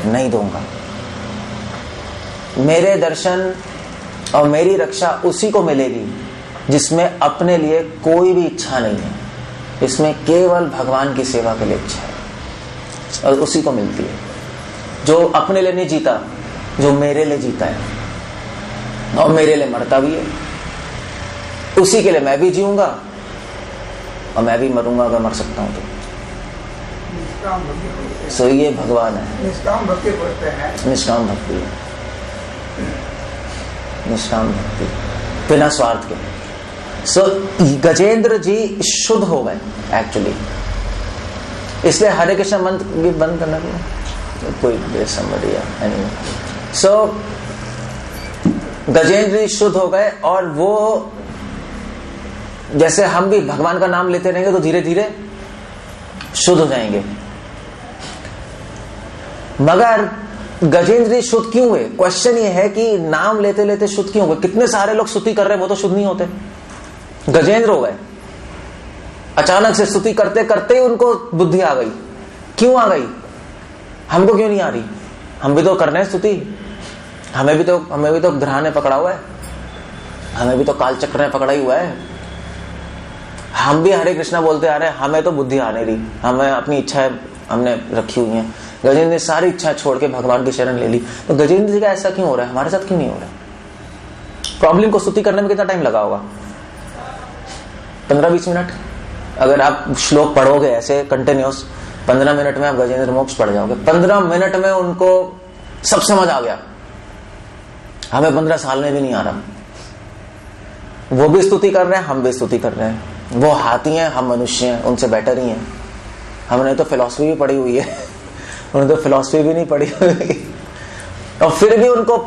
नहीं दूंगा। मेरे दर्शन और मेरी रक्षा उसी को मिलेगी जिसमें अपने लिए कोई भी इच्छा नहीं है, इसमें केवल भगवान की सेवा के लिए इच्छा है, और उसी को मिलती है। जो अपने लिए नहीं जीता, जो मेरे लिए जीता है और मेरे लिए मरता भी है, उसी के लिए मैं भी जीऊंगा और मैं भी मरूंगा अगर मर सकता हूं तो। सो ये भगवान है। निष्काम भक्ति बोलते हैं। निष्काम भक्ति, निष्काम भक्ति बिना स्वार्थ के। सो गजेंद्र जी शुद्ध हो गए एक्चुअली, इसलिए हरे कृष्ण मंत्र भी बंद करना कोई समझ। सो गजेंद्र जी शुद्ध हो गए, और वो जैसे हम भी भगवान का नाम लेते रहेंगे तो धीरे धीरे शुद्ध हो जाएंगे। मगर गजेंद्र जी शुद्ध क्यों हुए? क्वेश्चन ये है कि नाम लेते लेते शुद्ध क्यों हुए? कितने सारे लोग स्तुति कर रहे हैं, वो तो शुद्ध नहीं होते। गजेंद्र हो गए, अचानक से स्तुति करते करते ही उनको बुद्धि आ गई। क्यों आ गई? हमको क्यों नहीं आ रही? हम भी तो कर रहे हैं स्तुति, हमें भी तो ग्रह ने पकड़ा हुआ है, हमें भी तो काल चक्र ने पकड़ा ही हुआ है, हम भी हरे कृष्णा बोलते आ रहे हैं, हमें तो बुद्धि आ नहीं रही, हमें अपनी इच्छाएं हमने रखी हुई हैं। गजेंद्र ने सारी इच्छा छोड़ के भगवान की शरण ले ली। तो गजेंद्र जी का ऐसा क्यों हो रहा है, हमारे साथ क्यों नहीं हो रहा? प्रॉब्लम को स्तुति करने में कितना टाइम लगा होगा? 15-20 मिनट। अगर आप श्लोक पढ़ोगे ऐसे कंटिन्यूस, 15 मिनट में आप गजेंद्र मोक्ष पढ़ जाओगे। 15 मिनट में उनको सब समझ आ गया। हमें 15 साल में भी नहीं आ रहा। वो भी स्तुति कर रहे हैं, हम भी स्तुति कर रहे हैं। वो हाथी हैं, हम मनुष्य हैं, उनसे बेटर ही हैं। हमने तो फिलॉसफी भी पढ़ी हुई है, उन्होंने तो फिलॉसफी भी नहीं पढ़ी हुई, और फिर भी उनको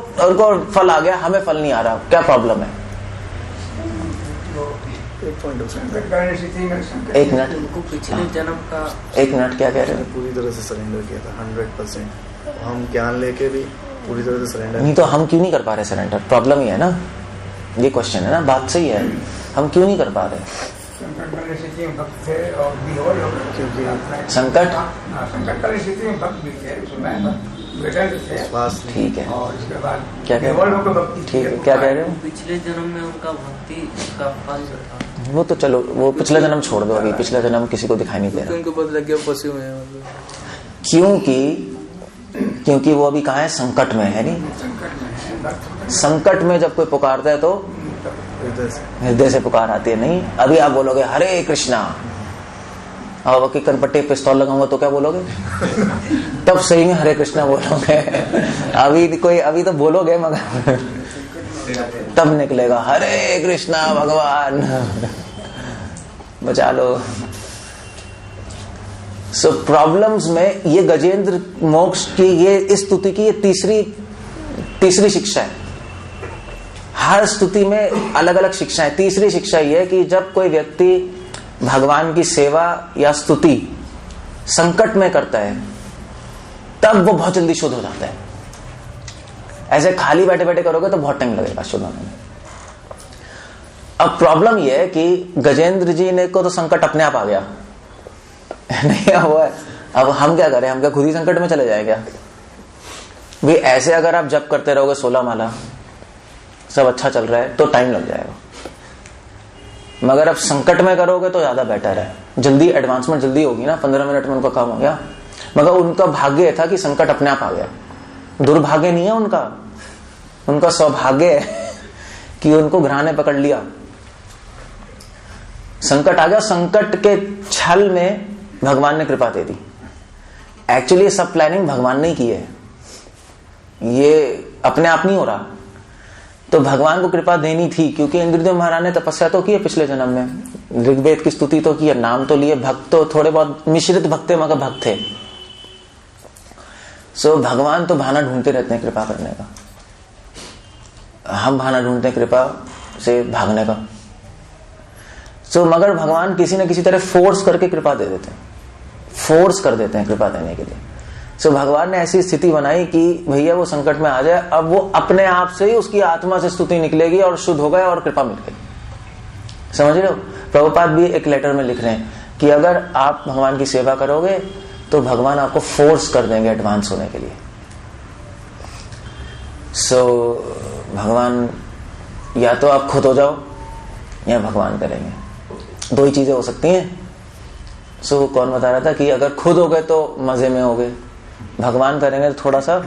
फल आ गया, हमें फल नहीं आ रहा। क्या प्रॉब्लम है? एक मिनट, उनको पिछले जन्म का। एक मिनट, क्या कह रहे हैं? पूरी तरह से सरेंडर किया था 100%। हम ज्ञान लेके भी पूरी तरह से सरेंडर नहीं, तो हम क्यों नहीं कर पा रहे सरेंडर? प्रॉब्लम ही है ना, ये क्वेश्चन है ना। बात सही है, हम क्यों नहीं कर पा रहे? संकट स्थिति में भक्त भी थे, ठीक है। और इसके बाद क्या कह रहे हो? ठीक है, क्या कह रहे हो? पिछले जन्म में उनका भक्ति का फल था। वो तो चलो, वो पिछला जन्म छोड़ दो, अभी पिछला जन्म किसी को दिखाई नहीं दे रहा। उनको पता लग गया पशु में है। क्योंकि वो अभी कहाँ है? संकट में है। नहीं, संकट में जब कोई पुकारता है तो हृदय से पुकार आती है। नहीं, अभी आप बोलोगे हरे कृष्णा, और वकी कनपट्टी पिस्तौल लगाऊंगा तो क्या बोलोगे? तब सही में हरे कृष्णा बोलोगे। अभी तो बोलोगे, मगर तब निकलेगा हरे कृष्णा भगवान बचा लो। सो प्रॉब्लम्स में ये गजेंद्र मोक्ष की, ये इस स्तुति की ये तीसरी शिक्षा है। हर स्तुति में अलग अलग शिक्षा है। तीसरी शिक्षा ये है कि जब कोई व्यक्ति भगवान की सेवा या स्तुति संकट में करता है तब वो बहुत जल्दी शुद्ध हो जाता है। ऐसे खाली बैठे बैठे करोगे तो बहुत टाइम लगेगा शुद्ध होने में। अब प्रॉब्लम ये है कि गजेंद्र जी ने को तो संकट अपने आप आ गया नहीं हुआ है। अब हम क्या करें? हम क्या खुद ही संकट में चले जाए क्या? भी ऐसे अगर आप जप करते रहोगे 16 माला, सब अच्छा चल रहा है तो टाइम लग जाएगा, मगर आप संकट में करोगे तो ज्यादा बेटर है। जल्दी एडवांसमेंट जल्दी होगी ना, 15 मिनट में उनका काम हो गया। मगर उनका भाग्य था कि संकट अपने आप आ गया। दुर्भाग्य नहीं है उनका सौभाग्य है कि उनको ग्रह ने पकड़ लिया। संकट आ गया, संकट के छल में भगवान ने कृपा दे दी। एक्चुअली सब प्लानिंग भगवान ने की है, ये अपने आप नहीं हो रहा। तो भगवान को कृपा देनी थी, क्योंकि इंद्रदेव महाराज ने तपस्या तो की है पिछले जन्म में, ऋग्वेद की स्तुति तो की है, नाम तो लिए, भक्त तो थोड़े बहुत मिश्रित भक्त मगर भक्त थे। सो भगवान तो बहाना ढूंढते रहते हैं कृपा करने का, हम बहाना ढूंढते हैं कृपा से भागने का। सो मगर भगवान किसी न किसी तरह फोर्स करके कृपा दे देते हैं, फोर्स कर देते हैं कृपा देने के लिए। सो भगवान ने ऐसी स्थिति बनाई कि भैया वो संकट में आ जाए, अब वो अपने आप से ही उसकी आत्मा से स्तुति निकलेगी और शुद्ध हो गए और कृपा मिल गई। समझ रहे हो? प्रभुपाद भी एक लेटर में लिख रहे हैं कि अगर आप भगवान की सेवा करोगे तो भगवान आपको फोर्स कर देंगे एडवांस होने के लिए। सो भगवान या तो आप खुद हो जाओ या भगवान करेंगे, दो ही चीजें हो सकती हैं। सो कौन बता रहा था कि अगर खुद हो गए तो मजे में हो गए, भगवान करेंगे तो थोड़ा सा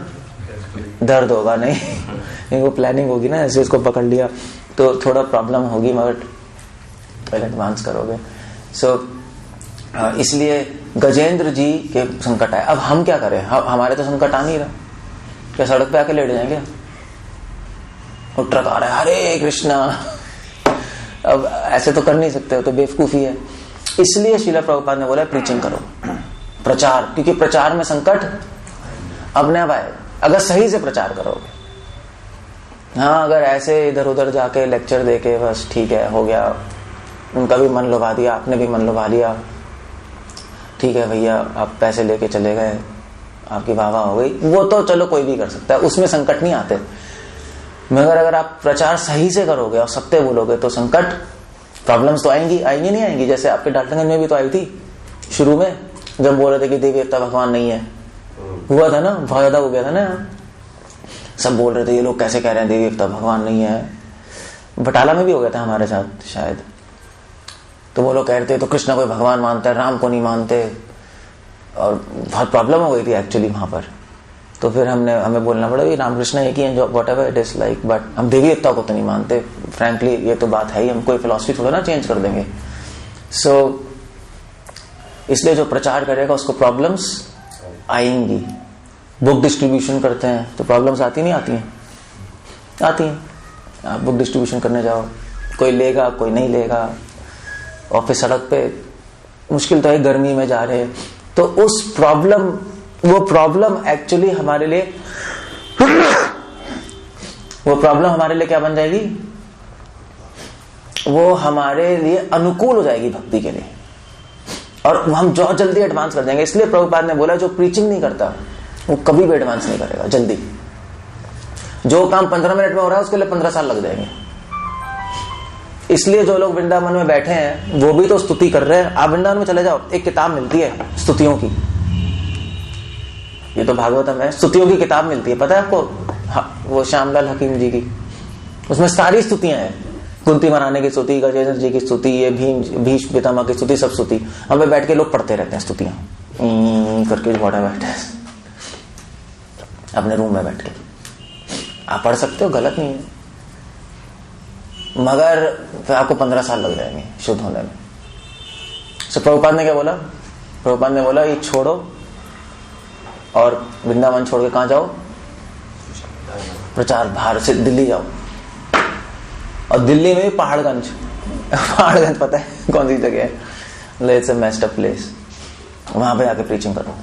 दर्द होगा, नहीं वो प्लानिंग होगी ना, ऐसे इसको पकड़ लिया तो थोड़ा प्रॉब्लम होगी, मगर पहले एडवांस करोगे। सो इसलिए गजेंद्र जी के संकट आए। अब हम क्या करें? हमारे तो संकट आ नहीं रहा, क्या सड़क पे आके लेट जाएंगे? और ट्रक आ रहा है, हरे कृष्णा। अब ऐसे तो कर नहीं सकते, तो बेवकूफी है। इसलिए श्रील प्रभुपाद ने बोला प्रीचिंग करो, प्रचार, क्योंकि प्रचार में संकट अपने आप आएगा अगर सही से प्रचार करोगे। हाँ, अगर ऐसे इधर उधर जाके लेक्चर देके बस ठीक है हो गया, उनका भी मन लुभा दिया, आपने भी मन लुभा लिया, ठीक है भैया आप पैसे लेके चले गए, आपकी वाह वाह हो गई, वो तो चलो कोई भी कर सकता है, उसमें संकट नहीं आते। मगर अगर आप प्रचार सही से करोगे और सत्य बोलोगे तो संकट, प्रॉब्लम्स तो आएंगी, आएंगी नहीं आएंगी? जैसे आपके डाल्टनगंज में भी तो आई थी शुरू में, जब बोल रहे थे कि देवी देवता भगवान नहीं है, हुआ था ना, बहुत ज्यादा हो गया था ना, सब बोल रहे थे ये लोग कैसे कह रहे हैं देवी देवता भगवान नहीं है। बटाला में भी हो गया था हमारे साथ शायद, तो वो लोग कह रहे थे तो कृष्ण को भगवान मानते हैं, राम को नहीं मानते, और बहुत प्रॉब्लम हो गई थी एक्चुअली वहां पर। तो फिर हमें बोलना पड़ा कि रामकृष्ण एक ही है, what ever it is like, but हम देवी देवता को तो नहीं मानते। फ्रैंकली ये तो बात है ही, हम कोई फिलॉसफी थोड़ा ना चेंज कर देंगे। सो इसलिए जो प्रचार करेगा उसको प्रॉब्लम्स आएंगी। बुक डिस्ट्रीब्यूशन करते हैं तो प्रॉब्लम्स आती नहीं आती हैं? आती हैं। आप बुक डिस्ट्रीब्यूशन करने जाओ, कोई लेगा कोई नहीं लेगा, और फिर सड़क पे मुश्किल तो है, गर्मी में जा रहे हैं, तो उस प्रॉब्लम, वो प्रॉब्लम एक्चुअली हमारे लिए, वो प्रॉब्लम हमारे लिए क्या बन जाएगी? वो हमारे लिए अनुकूल हो जाएगी भक्ति के लिए, और हम जो जल्दी एडवांस कर जाएंगे। इसलिए प्रभुपाद ने बोला जो प्रीचिंग नहीं करता वो कभी भी एडवांस नहीं करेगा जल्दी। जो काम 15 मिनट में हो रहा है उसके लिए 15 साल लग जाएंगे। इसलिए जो लोग वृंदावन में बैठे हैं वो भी तो स्तुति कर रहे हैं। आप वृंदावन में चले जाओ, एक किताब मिलती है स्तुतियों की, ये तो भागवतम है, स्तुतियों की किताब मिलती है, पता है आपको? वो श्यामलाल हकीम जी की, उसमें सारी स्तुतियां हैं, कुंती महारानी की स्तुति, गजेंद्र जी की स्तुति, ये भीष्म पितामह की स्तुति, सब स्तुति। हमें बैठ के लोग पढ़ते रहते हैं स्तुतियां करके, बड़ा बैठे अपने रूम में बैठ के। आप पढ़ सकते हो, गलत नहीं है, मगर फिर आपको 15 साल लग जाएंगे शुद्ध होने में। सो प्रभुपाद ने क्या बोला? प्रभुपाद ने बोला ये छोड़ो और वृंदावन छोड़ के कहां जाओ? प्रचार, बाहर से दिल्ली जाओ, और दिल्ली में भी पहाड़गंज पहाड़गंज पता है कौन सी जगह है? It's a messed up place, वहां पे आके प्रीचिंग करो।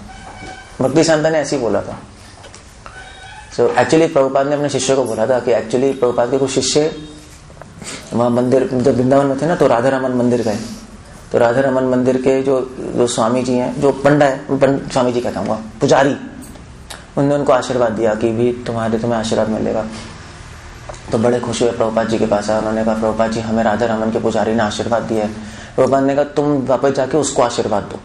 भक्ति शांता ने ऐसे ही बोला था। सो एक्चुअली प्रभुपाद ने अपने शिष्य को बोला था कि एक्चुअली प्रभुपाद के कुछ शिष्य वहां मंदिर, जब वृंदावन में थे ना, तो राधा रमन मंदिर गए, तो राधा रमन मंदिर के जो स्वामी जी हैं, जो पंडा है, स्वामी जी कहता हूँ, पुजारी, उन्होंने उनको आशीर्वाद दिया कि भी तुम्हें आशीर्वाद मिलेगा। तो बड़े खुश हुए, प्रभुपाद जी के पास आए, उन्होंने कहा प्रभुपाद जी हमें राधा रमन के पुजारी ने आशीर्वाद दिया है। प्रभुपाद ने कहा तुम वापस जाके उसको आशीर्वाद दो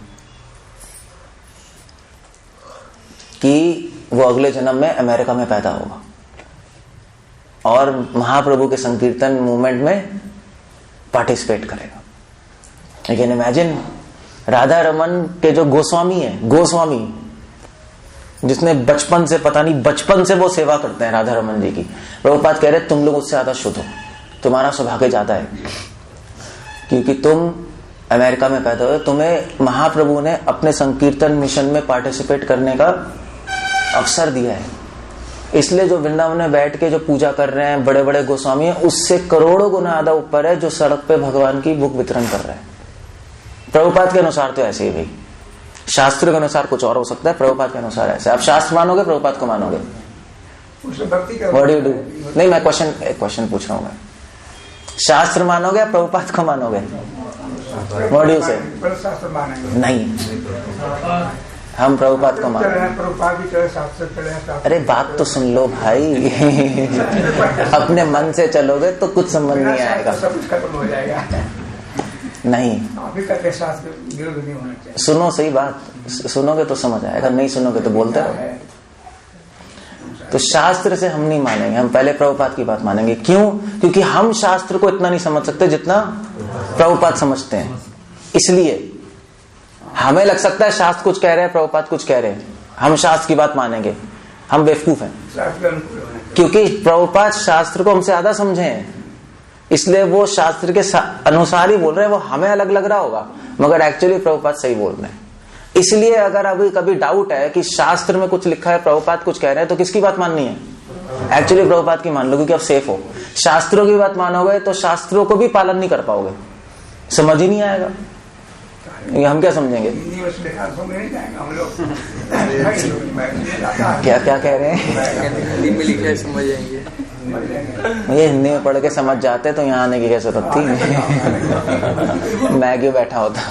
कि वो अगले जन्म में अमेरिका में पैदा होगा और महाप्रभु के संकीर्तन मूवमेंट में पार्टिसिपेट करेगा। लेकिन इमेजिन, राधा रमन के जो गोस्वामी है, गोस्वामी जिसने बचपन से, पता नहीं बचपन से वो सेवा करते हैं राधा रमन जी की, प्रभुपाद कह रहे तुम लोग उससे ज्यादा शुद्ध हो, तुम्हारा सौभाग्य ज्यादा है, क्योंकि तुम अमेरिका में पैदा हुए, तुम्हें महाप्रभु ने अपने संकीर्तन मिशन में पार्टिसिपेट करने का अवसर दिया है। इसलिए जो वृंदावन में बैठ के जो पूजा कर रहे हैं बड़े बड़े गोस्वामी हैं, उससे करोड़ों गुना ज्यादा ऊपर है जो सड़क पे भगवान की भुख वितरण कर रहे हैं। प्रभुपाद के अनुसार तो ऐसे ही भाई, शास्त्र के अनुसार कुछ और हो सकता है, प्रभुपाद के अनुसार ऐसे। आप शास्त्र मानोगे, प्रभुपाद को मानोगे? What do you do? नहीं, मैं क्वेश्चन पूछ रहा हूँ मैं। शास्त्र मानोगे या प्रभुपाद को मानोगे? व्हाट डू यू से? शास्त्र मानेंगे। नहीं, हम प्रभुपाद को मानते हैं। अरे बात तो सुन लो भाई। अपने मन से चलोगे तो कुछ समझ नहीं आएगा, सब कुछ खत्म हो जाएगा। नहीं, अभी तक शास्त्र विरोध नहीं होना चाहिए। सुनो, सही बात, सुनोगे तो समझ आएगा, नहीं सुनोगे तो बोलते रहो। तो शास्त्र से हम नहीं मानेंगे, हम पहले प्रभुपाद की बात मानेंगे। क्यों? क्योंकि हम शास्त्र को इतना नहीं समझ सकते जितना प्रभुपाद समझते हैं। इसलिए हमें लग सकता है शास्त्र कुछ कह रहे हैं, प्रभुपाद कुछ कह रहे हैं, हम शास्त्र की बात मानेंगे। हम बेवकूफ हैं, क्योंकि प्रभुपाद शास्त्र को हमसे ज्यादा समझे हैं, इसलिए वो शास्त्र के अनुसार ही बोल रहे हैं। वो हमें अलग लग रहा होगा, मगर एक्चुअली प्रभुपाद सही बोल रहे हैं। इसलिए अगर अभी कभी डाउट है कि शास्त्र में कुछ लिखा है, प्रभुपाद कुछ कह रहे हैं, तो किसकी बात माननी है? एक्चुअली प्रभुपाद की मान लो, क्योंकि आप सेफ हो। शास्त्रों की बात मानोगे तो शास्त्रों को भी पालन नहीं कर पाओगे, समझ ही नहीं आएगा। हम क्या समझेंगे? क्या क्या कह रहे हैं? हिंदी में लिखा है, समझ जाएंगे। ये हिंदी में पढ़ के समझ जाते तो यहाँ आने की क्या जरूरत थी? मैं क्यों बैठा होता?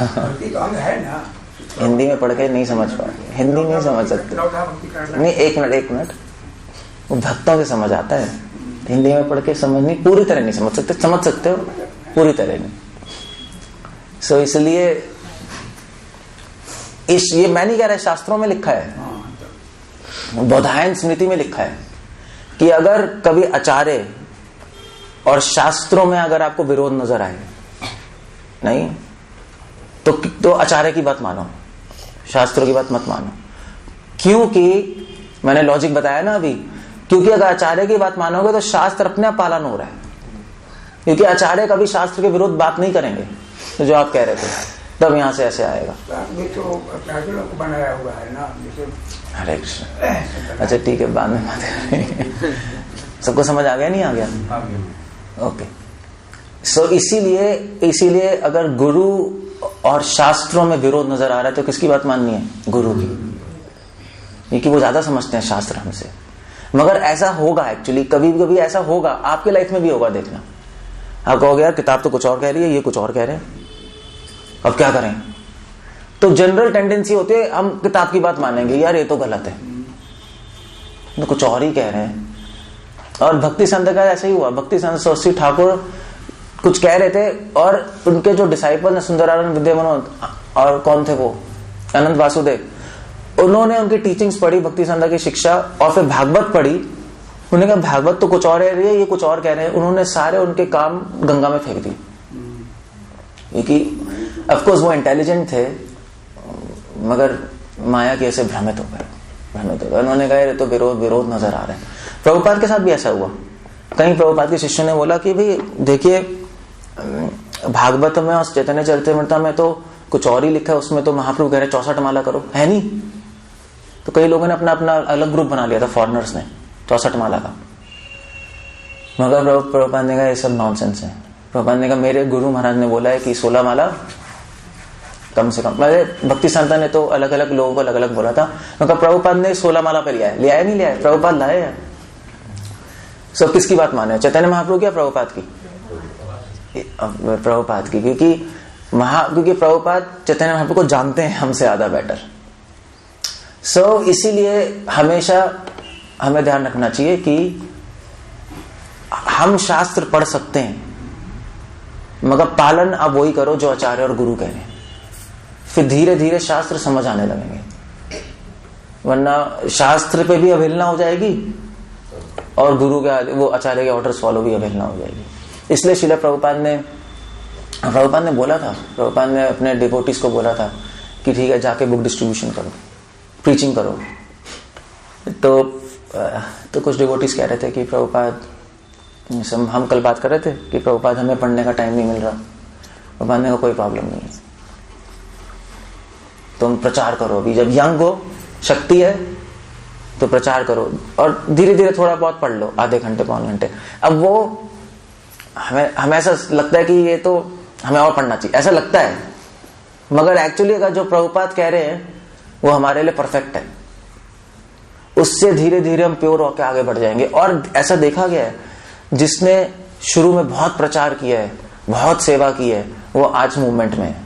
हिंदी में पढ़ के नहीं समझ पाओगे, हिंदी नहीं समझ सकते। नहीं, एक मिनट, वो भक्तों से समझ आता है, हिंदी में पढ़ के समझ नहीं, पूरी तरह नहीं समझ सकते। समझ सकते हो, पूरी तरह नहीं। सो इसलिए ये मैं नहीं कह रहा, शास्त्रों में लिखा है, बौधायन स्मृति में लिखा है कि अगर कभी आचार्य और शास्त्रों में अगर आपको विरोध नजर आए, नहीं तो आचार्य की बात मानो, शास्त्रों की बात मत मानो। क्योंकि मैंने लॉजिक बताया ना अभी, क्योंकि अगर आचार्य की बात मानोगे तो शास्त्र अपने आप पालन हो रहा है, क्योंकि आचार्य कभी शास्त्र के विरोध बात नहीं करेंगे। तो जो आप कह रहे थे, तब यहां से ऐसे आएगा। तो बनाया हुआ है ना, हरे कृष्ण। अच्छा ठीक है, बाद में बात करेंगे। सबको समझ आ गया, नहीं आ गया? ओके। सो इसीलिए अगर गुरु और शास्त्रों में विरोध नजर आ रहा है तो किसकी बात माननी है? गुरु की, क्योंकि वो ज्यादा समझते हैं शास्त्र हमसे। मगर ऐसा होगा, एक्चुअली कभी कभी ऐसा होगा, आपके लाइफ में भी होगा। देखना, आप कहोगे यार किताब तो कुछ और कह रही है, ये कुछ और कह रहे हैं, अब क्या करें? तो जनरल टेंडेंसी होती है हम किताब की बात मानेंगे, यार ये तो गलत है, तो कुछ और ही कह रहे हैं। और भक्ति संत का ऐसा ही हुआ। भक्ति संत सरस्वती ठाकुर कुछ कह रहे थे और उनके जो डिसाइपल है सुंदरानंद विद्यामनोद और कौन थे वो, अनंत वासुदेव, उन्होंने उनकी टीचिंग्स पढ़ी, भक्ति संत की शिक्षा, और फिर भागवत पढ़ी। उन्होंने कहा भागवत तो कुछ और है, ये कुछ और कह रहे हैं। उन्होंने सारे उनके काम गंगा में फेंक दी, क्योंकि ऑफकोर्स वो इंटेलिजेंट थे, मगर माया के ऐसे भ्रमित हो गए। उन्होंने कहा ये तो विरोध नजर आ रहा है। प्रभुपाद के साथ भी ऐसा हुआ। कहीं प्रभुपाद के शिष्य ने बोला कि भाई देखिए, भागवत में और चैतन्य चरितामृत में तो कुछ और ही लिखा है, उसमें तो महाप्रभु कह रहे 64 माला करो, है नहीं? तो कई लोगों ने अपना अपना अलग ग्रुप बना लिया था, फॉरेनर्स ने, 64 माला का। मगर प्रभुपाद ने कहा ये सब नॉनसेंस है। प्रभुपाद ने कहा मेरे गुरु महाराज ने बोला है कि 16 माला कम से कम। भक्ति संता ने तो अलग अलग लोगों को अलग अलग बोला था, मगर प्रभुपाद ने 16 माला पे लिया है, नहीं लिया है? प्रभुपाद लाए हैं। सब किसकी बात माने, चैतन्य महाप्रभु की या प्रभुपाद की? प्रभुपाद की, क्योंकि प्रभुपाद चैतन्य महाप्रभु को जानते हैं हमसे ज्यादा बेटर। सो इसीलिए हमेशा हमें ध्यान रखना चाहिए कि हम शास्त्र पढ़ सकते हैं, मगर पालन अब वही करो जो आचार्य और गुरु कह रहे हैं। फिर धीरे धीरे शास्त्र समझ आने लगेंगे, वरना शास्त्र पे भी अवहेलना हो जाएगी और गुरु के वो आचार्य के ऑर्डर्स फॉलो भी अवहेलना हो जाएगी। इसलिए श्रील प्रभुपाद ने बोला था, प्रभुपाद ने अपने डिवोटीज को बोला था कि ठीक है जाके बुक डिस्ट्रीब्यूशन करो, प्रीचिंग करो। तो कुछ डिवोटीज कह रहे थे कि प्रभुपाद, हम कल बात कर रहे थे कि प्रभुपाद हमें पढ़ने का टाइम नहीं मिल रहा। प्रभुपाद ने कहा कोई प्रॉब्लम नहीं है, तुम प्रचार करो, अभी जब यंग हो, शक्ति है, तो प्रचार करो और धीरे धीरे थोड़ा बहुत पढ़ लो, आधे घंटे पौन घंटे। अब वो हमें ऐसा लगता है कि ये तो हमें और पढ़ना चाहिए, ऐसा लगता है, मगर एक्चुअली अगर जो प्रभुपाद कह रहे हैं वो हमारे लिए परफेक्ट है, उससे धीरे धीरे हम प्योर होकर आगे बढ़ जाएंगे। और ऐसा देखा गया है, जिसने शुरू में बहुत प्रचार किया है, बहुत सेवा की है, वो आज मूवमेंट में है।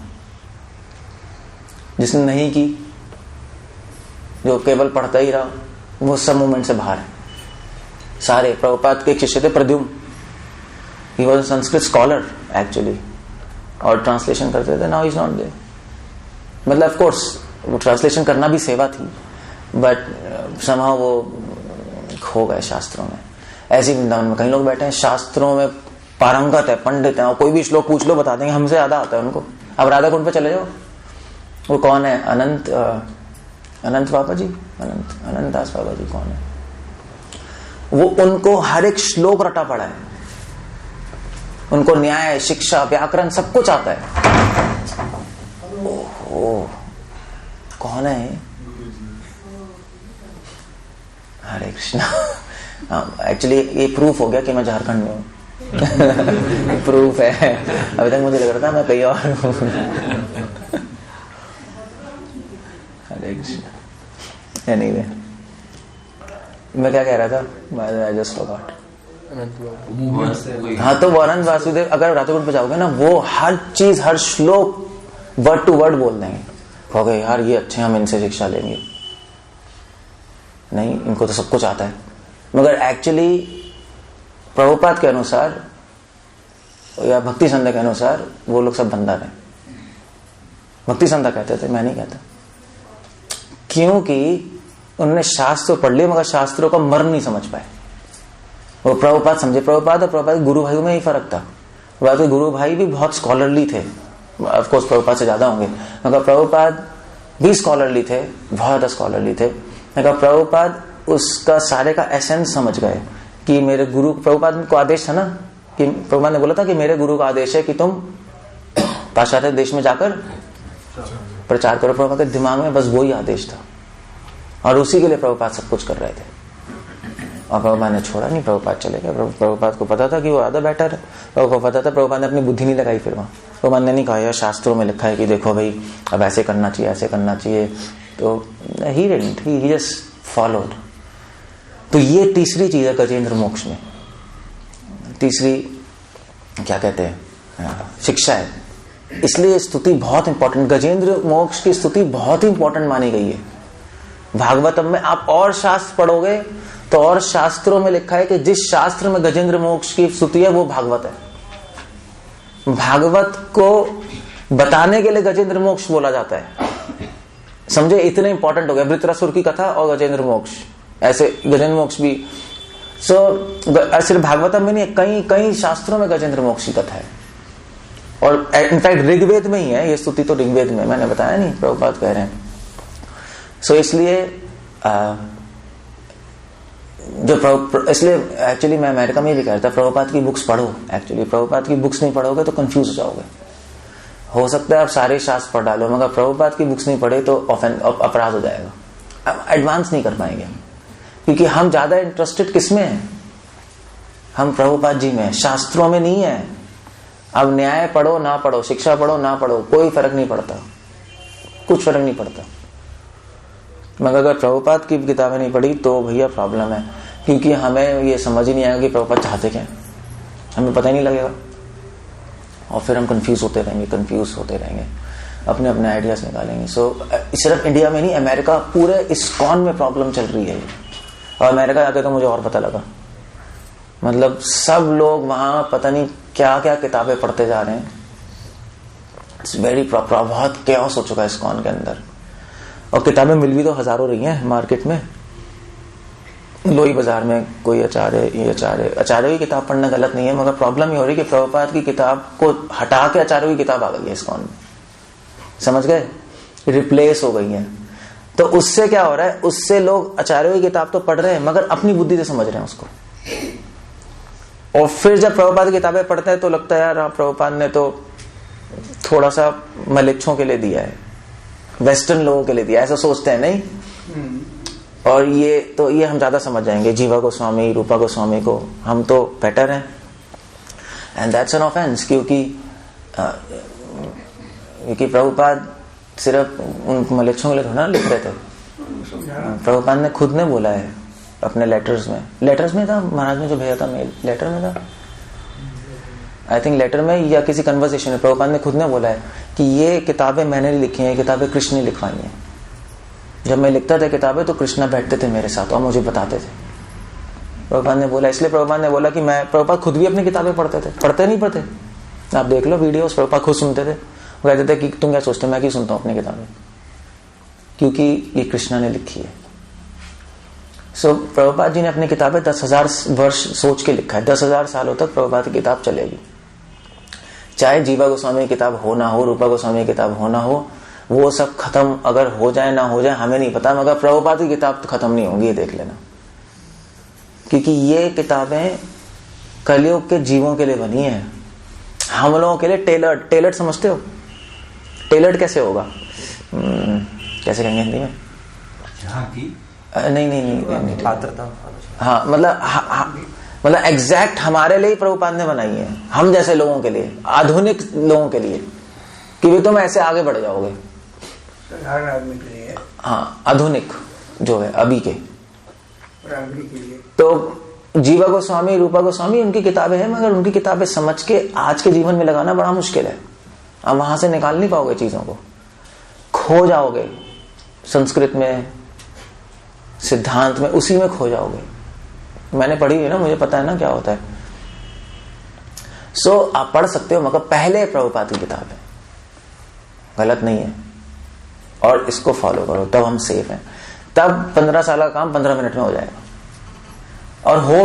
जिसने नहीं की, जो केवल पढ़ता ही रहा, वो सब मूवमेंट से बाहर है। सारे प्रभुपाद के शिष्य थे Pradyumna, he was a Sanskrit scholar actually, और ट्रांसलेशन करते थे। Now he is not there. मतलब ऑफ कोर्स वो ट्रांसलेशन करना भी सेवा थी, बट समहाउ वो खो गए शास्त्रों में। ऐसे वृंदावन में कई लोग बैठे हैं, शास्त्रों में पारंगत है, पंडित है, और कोई भी श्लोक पूछ लो बता देंगे, हमसे ज्यादा आता है उनको। अब राधा कुंड पे चले जाओ, वो कौन है, अनंत बाबा जी, अनंत दास बाबा जी कौन है, वो उनको हर एक श्लोक रटा पड़ा है, उनको न्याय, शिक्षा, व्याकरण सब कुछ आता है। ओह, कौन है? हरे कृष्णा। एक्चुअली ये प्रूफ हो गया कि मैं झारखंड में हूँ। प्रूफ है, अभी तक मुझे लग रहा था मैं कहीं और हूँ। हरे कृष्णा। एनीवे, मैं क्या कह रहा था? I just forgot. हाँ, तो वो अनंत वासुदेव, अगर राधाकुंड पे जाओगे ना, वो हर चीज, हर श्लोक वर्ड टू वर्ड बोल देंगे। कहोगे यार ये अच्छे, हम इनसे शिक्षा लेंगे। नहीं, इनको तो सब कुछ आता है। मगर एक्चुअली प्रभुपाद के अनुसार या भक्ति संध्या के अनुसार वो लोग सब बंदर हैं। भक्ति संध्या कहते थे, मैं नहीं कहता, क्योंकि उन्होंने शास्त्र पढ़ लिए मगर शास्त्रों का मर्म नहीं समझ पाए। वो प्रभुपाद समझे, प्रभुपाद और प्रभुपाद गुरु भाइयों में ही फर्क था। प्रभुपाद के गुरु भाई भी बहुत स्कॉलरली थे, ऑफ कोर्स प्रभुपाद से ज्यादा होंगे, मगर प्रभुपाद भी स्कॉलरली थे, बहुत ज्यादा स्कॉलरली थे। मगर प्रभुपाद उसका सारे का एसेंस समझ गए कि मेरे गुरु, प्रभुपाद को आदेश था ना, कि प्रभुपाद ने बोला था कि मेरे गुरु का आदेश है कि तुम पाश्चात्य देश में जाकर प्रचार करो। प्रभुपाद के दिमाग में बस वही आदेश था, और उसी के लिए प्रभुपाद सब कुछ कर रहे थे। और प्रभुपाद ने छोड़ा नहीं, प्रभुपाद चले गए। प्रभुपाद को पता था कि वो ज्यादा बेटर है, प्रभुपाद को पता था। प्रभुपाद ने अपनी बुद्धि नहीं लगाई फिर वहां। प्रभुपाद ने नहीं कहा यार शास्त्रों में लिखा है कि देखो भाई अब ऐसे करना चाहिए, ऐसे करना चाहिए, तो he didn't, he just followed. तो ये तीसरी चीज है गजेंद्र मोक्ष में, तीसरी क्या कहते हैं, शिक्षा है। इसलिए स्तुति बहुत इंपॉर्टेंट, गजेंद्र मोक्ष की स्तुति बहुत ही इंपॉर्टेंट मानी गई है। भागवतम में आप और शास्त्र पढ़ोगे तो और शास्त्रों में लिखा है कि जिस शास्त्र में गजेंद्र मोक्ष की स्तुति है वो भागवत है। भागवत को बताने के लिए गजेंद्र मोक्ष बोला जाता है, समझे, इतने इंपॉर्टेंट हो गया। वृत्रासुर की कथा और गजेंद्र मोक्ष, ऐसे गजेंद्र मोक्ष भी। सिर्फ भागवतम में नहीं, कई कई शास्त्रों में गजेंद्र मोक्ष की कथा है। और इनफैक्ट ऋग्वेद में ही है ये स्तुति, तो ऋग्वेद में, मैंने बताया नहीं, प्रभुपाद कह रहे हैं। इसलिए इसलिए एक्चुअली मैं अमेरिका में भी कह रहा था, प्रभुपाद की बुक्स पढ़ो। एक्चुअली प्रभुपाद की बुक्स नहीं पढ़ोगे तो कंफ्यूज हो जाओगे। हो सकता है आप सारे शास्त्र पढ़ डालो, मगर प्रभुपाद की बुक्स नहीं पढ़े तो अपराध हो जाएगा, एडवांस नहीं कर पाएंगे हम। क्योंकि हम ज्यादा इंटरेस्टेड किसमें हैं? हम प्रभुपाद जी में है, शास्त्रों में नहीं है। अब न्याय पढ़ो ना पढ़ो, शिक्षा पढ़ो ना पढ़ो, कोई फर्क नहीं पड़ता, कुछ फर्क नहीं पड़ता। मगर अगर प्रभुपाद की किताबें नहीं पढ़ी तो भैया प्रॉब्लम है, क्योंकि हमें ये समझ ही नहीं आएगा कि प्रभुपाद चाहते क्या, हमें पता ही नहीं लगेगा। और फिर हम कंफ्यूज होते रहेंगे, अपने अपने आइडियाज निकालेंगे। सिर्फ इंडिया में नहीं, अमेरिका, पूरे इस्कॉन में प्रॉब्लम चल रही है। और अमेरिका जाके तो मुझे और पता लगा, मतलब सब लोग वहां पता नहीं क्या क्या किताबें पढ़ते जा रहे हैं। इट्स वेरी प्रॉपर, बहुत कैओस हो चुका है इस्कॉन के अंदर। और किताबें मिल भी तो हजारों रही हैं मार्केट में। लोही बाजार में कोई आचार्य की किताब पढ़ना गलत नहीं है, मगर प्रॉब्लम ये हो रही है कि प्रभुपाद की किताब को हटा के आचार्य की किताब आ गई है इस्कॉन में, समझ गए, रिप्लेस हो गई है। तो उससे क्या हो रहा है, उससे लोग आचार्य की किताब तो पढ़ रहे हैं मगर अपनी बुद्धि से समझ रहे हैं उसको। और फिर जब प्रभुपाद की किताबें पढ़ते हैं तो लगता है यार प्रभुपाद ने तो थोड़ा सा मलेच्छों के लिए दिया है, वेस्टर्न लोगों के लिए दिया, ऐसा सोचते हैं नहीं। और ये हम ज्यादा समझ जाएंगे, जीवा गोस्वामी, रूपा गोस्वामी को, हम तो बेटर हैं। एंड दैट्स एन ऑफेंस, क्योंकि प्रभुपाद सिर्फ उन मलेच्छों के लिए थोड़ा लिख रहे थे। प्रभुपाद ने खुद ने बोला है अपने लेटर्स में था, महाराज ने जो भेजा था मेल, लेटर में था, आई थिंक लेटर में या किसी कन्वर्सेशन में प्रभुपाद ने खुद ने बोला है कि ये किताबें मैंने नहीं लिखी हैं, किताबें कृष्ण ने लिखवाई हैं। जब मैं लिखता था किताबें तो कृष्णा बैठते थे मेरे साथ और मुझे बताते थे, प्रभुपाद ने बोला। इसलिए प्रभुपाद ने बोला कि प्रभुपाद खुद भी अपनी किताबें पढ़ते थे, पढ़ते नहीं पढ़ते, आप देख लो वीडियोस, प्रभुपाद खुद सुनते थे, वो कहते थे कि तुम क्या सोचते हो मैं क्यों सुनता हूँ अपनी किताबें, क्योंकि ये कृष्णा ने लिखी है। सो प्रभुपाद जी ने अपनी किताबें 10,000 वर्ष सोच के लिखा है, 10,000 सालों तक प्रभुपाद की किताब चलेगी। चाहे जीवा गोस्वामी की किताब हो ना हो, रूपा गोस्वामी की किताब हो ना हो, वो सब खत्म अगर हो जाए ना हो जाए हमें नहीं पता, मगर प्रभुपाद की किताब तो खत्म नहीं होगी, ये देख लेना। क्योंकि ये किताबें कलयुग के जीवों के लिए बनी है, हम लोगों के लिए टेलर्ड समझते हो? टेलर्ड कैसे होगा, कैसे कहेंगे हिंदी में? नहीं पात्रता। हाँ, मतलब एग्जैक्ट हमारे लिए प्रभुपाद ने बनाई है, हम जैसे लोगों के लिए, आधुनिक लोगों के लिए, कि भी तुम ऐसे आगे बढ़ जाओगे, साधारण आदमी के लिए। हाँ, आधुनिक जो है अभी के लिए। तो जीवा गोस्वामी, रूपा गोस्वामी, उनकी किताबें हैं, मगर उनकी किताबें समझ के आज के जीवन में लगाना बड़ा मुश्किल है। आप वहां से निकाल नहीं पाओगे चीजों को, खो जाओगे संस्कृत में, सिद्धांत में, उसी में खो जाओगे। मैंने पढ़ी है ना, मुझे पता है ना क्या होता है। सो आप पढ़ सकते हो, मगर पहले प्रभुपाद की किताब है, गलत नहीं है, और इसको फॉलो करो, तब हम सेफ हैं। तब 15 साल का काम 15 मिनट में हो जाएगा। और हो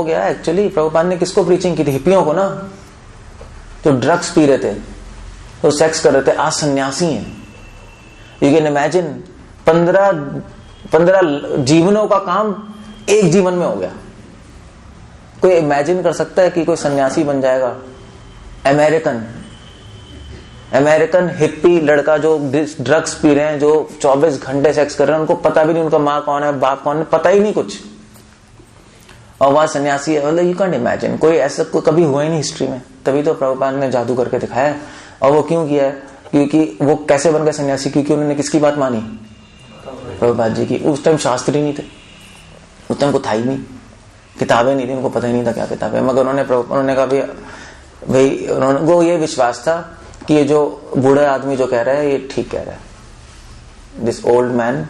गया एक्चुअली। प्रभुपाद ने किसको प्रीचिंग की थी? हिप्पियों को ना, जो ड्रग्स पी रहे थे, तो सेक्स कर रहे थे, आज सन्यासी हैं। यू कैन इमेजिन 15 जीवनों का काम एक जीवन में हो गया। कोई इमेजिन कर सकता है कि कोई सन्यासी बन जाएगा? अमेरिकन हिप्पी लड़का जो ड्रग्स पी रहे हैं, जो 24 घंटे सेक्स कर रहे हैं, उनको पता भी नहीं उनका माँ कौन है, बाप कौन है, पता ही नहीं कुछ, और वह सन्यासी है। मतलब यू कैंट इमेजिन, कोई ऐसा कभी हुआ ही नहीं हिस्ट्री में। तभी तो प्रभुपाद ने जादू करके दिखाया। और वो क्यों किया है? क्योंकि वो कैसे बन गए सन्यासी? क्योंकि उन्होंने किसकी बात मानी? प्रभुपाद जी की। उस टाइम शास्त्र ही नहीं थे, उस टाइम को था ही नहीं, किताबें नहीं थी, उनको पता ही नहीं था क्या किताब है। मगर उन्होंने कहा भाई उनको ये विश्वास था कि ये जो बूढ़ा आदमी जो कह रहा है ये ठीक कह रहा है, दिस ओल्ड मैन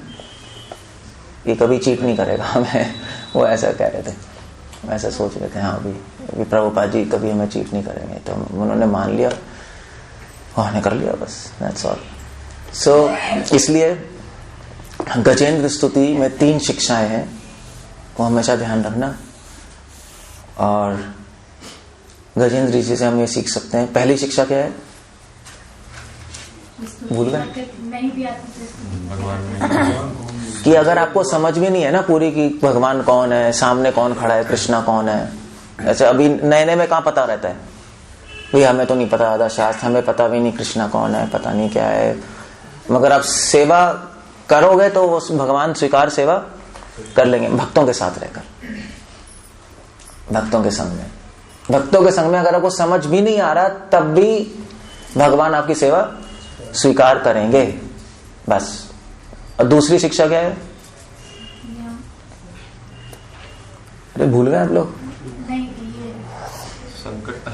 ये कभी चीट नहीं करेगा हमें। वो ऐसा कह रहे थे, ऐसा सोच रहे थे। हाँ अभी प्रभुपाद जी कभी हमें चीट नहीं करेंगे, तो उन्होंने मान लिया, उन्होंने कर लिया, बस दैट्स ऑल। सो इसलिए गजेंद्र स्तुति में 3 शिक्षाएं हैं, वो हमेशा ध्यान रखना। और गजेंद्र जी से हम ये सीख सकते हैं। पहली शिक्षा क्या है? भूल गए कि अगर आपको समझ में नहीं है ना पूरी कि भगवान कौन है, सामने कौन खड़ा है, कृष्णा कौन है, ऐसे अभी नए में कहाँ पता रहता है भाई, हमें तो नहीं पता आधा शास्त्र, हमें पता भी नहीं कृष्णा कौन है, पता नहीं क्या है। मगर आप सेवा करोगे तो वो भगवान स्वीकार सेवा कर लेंगे, भक्तों के साथ रहकर, भक्तों के संग में। भक्तों के संग में अगर आपको समझ भी नहीं आ रहा तब भी भगवान आपकी सेवा स्वीकार करेंगे, बस। और दूसरी शिक्षा क्या है? अरे भूल गए आप लोग? संकट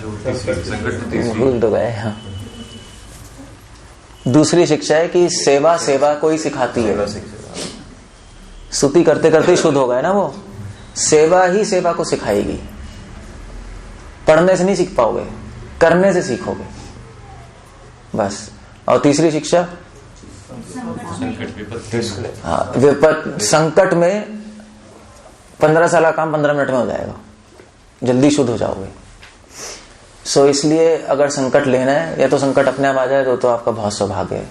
भूल तो गए। हाँ, दूसरी शिक्षा है कि सेवा कोई सिखाती है। स्तुति करते करते शुद्ध हो गए ना, वो सेवा ही सेवा को सिखाएगी। पढ़ने से नहीं सीख पाओगे, करने से सीखोगे, बस। और तीसरी शिक्षा, हाँ, संकट में 15 साल का काम 15 मिनट में हो जाएगा, जल्दी शुद्ध हो जाओगे। सो इसलिए अगर संकट लेना है, या तो संकट अपने आप आ जाए तो आपका बहुत सौभाग्य है।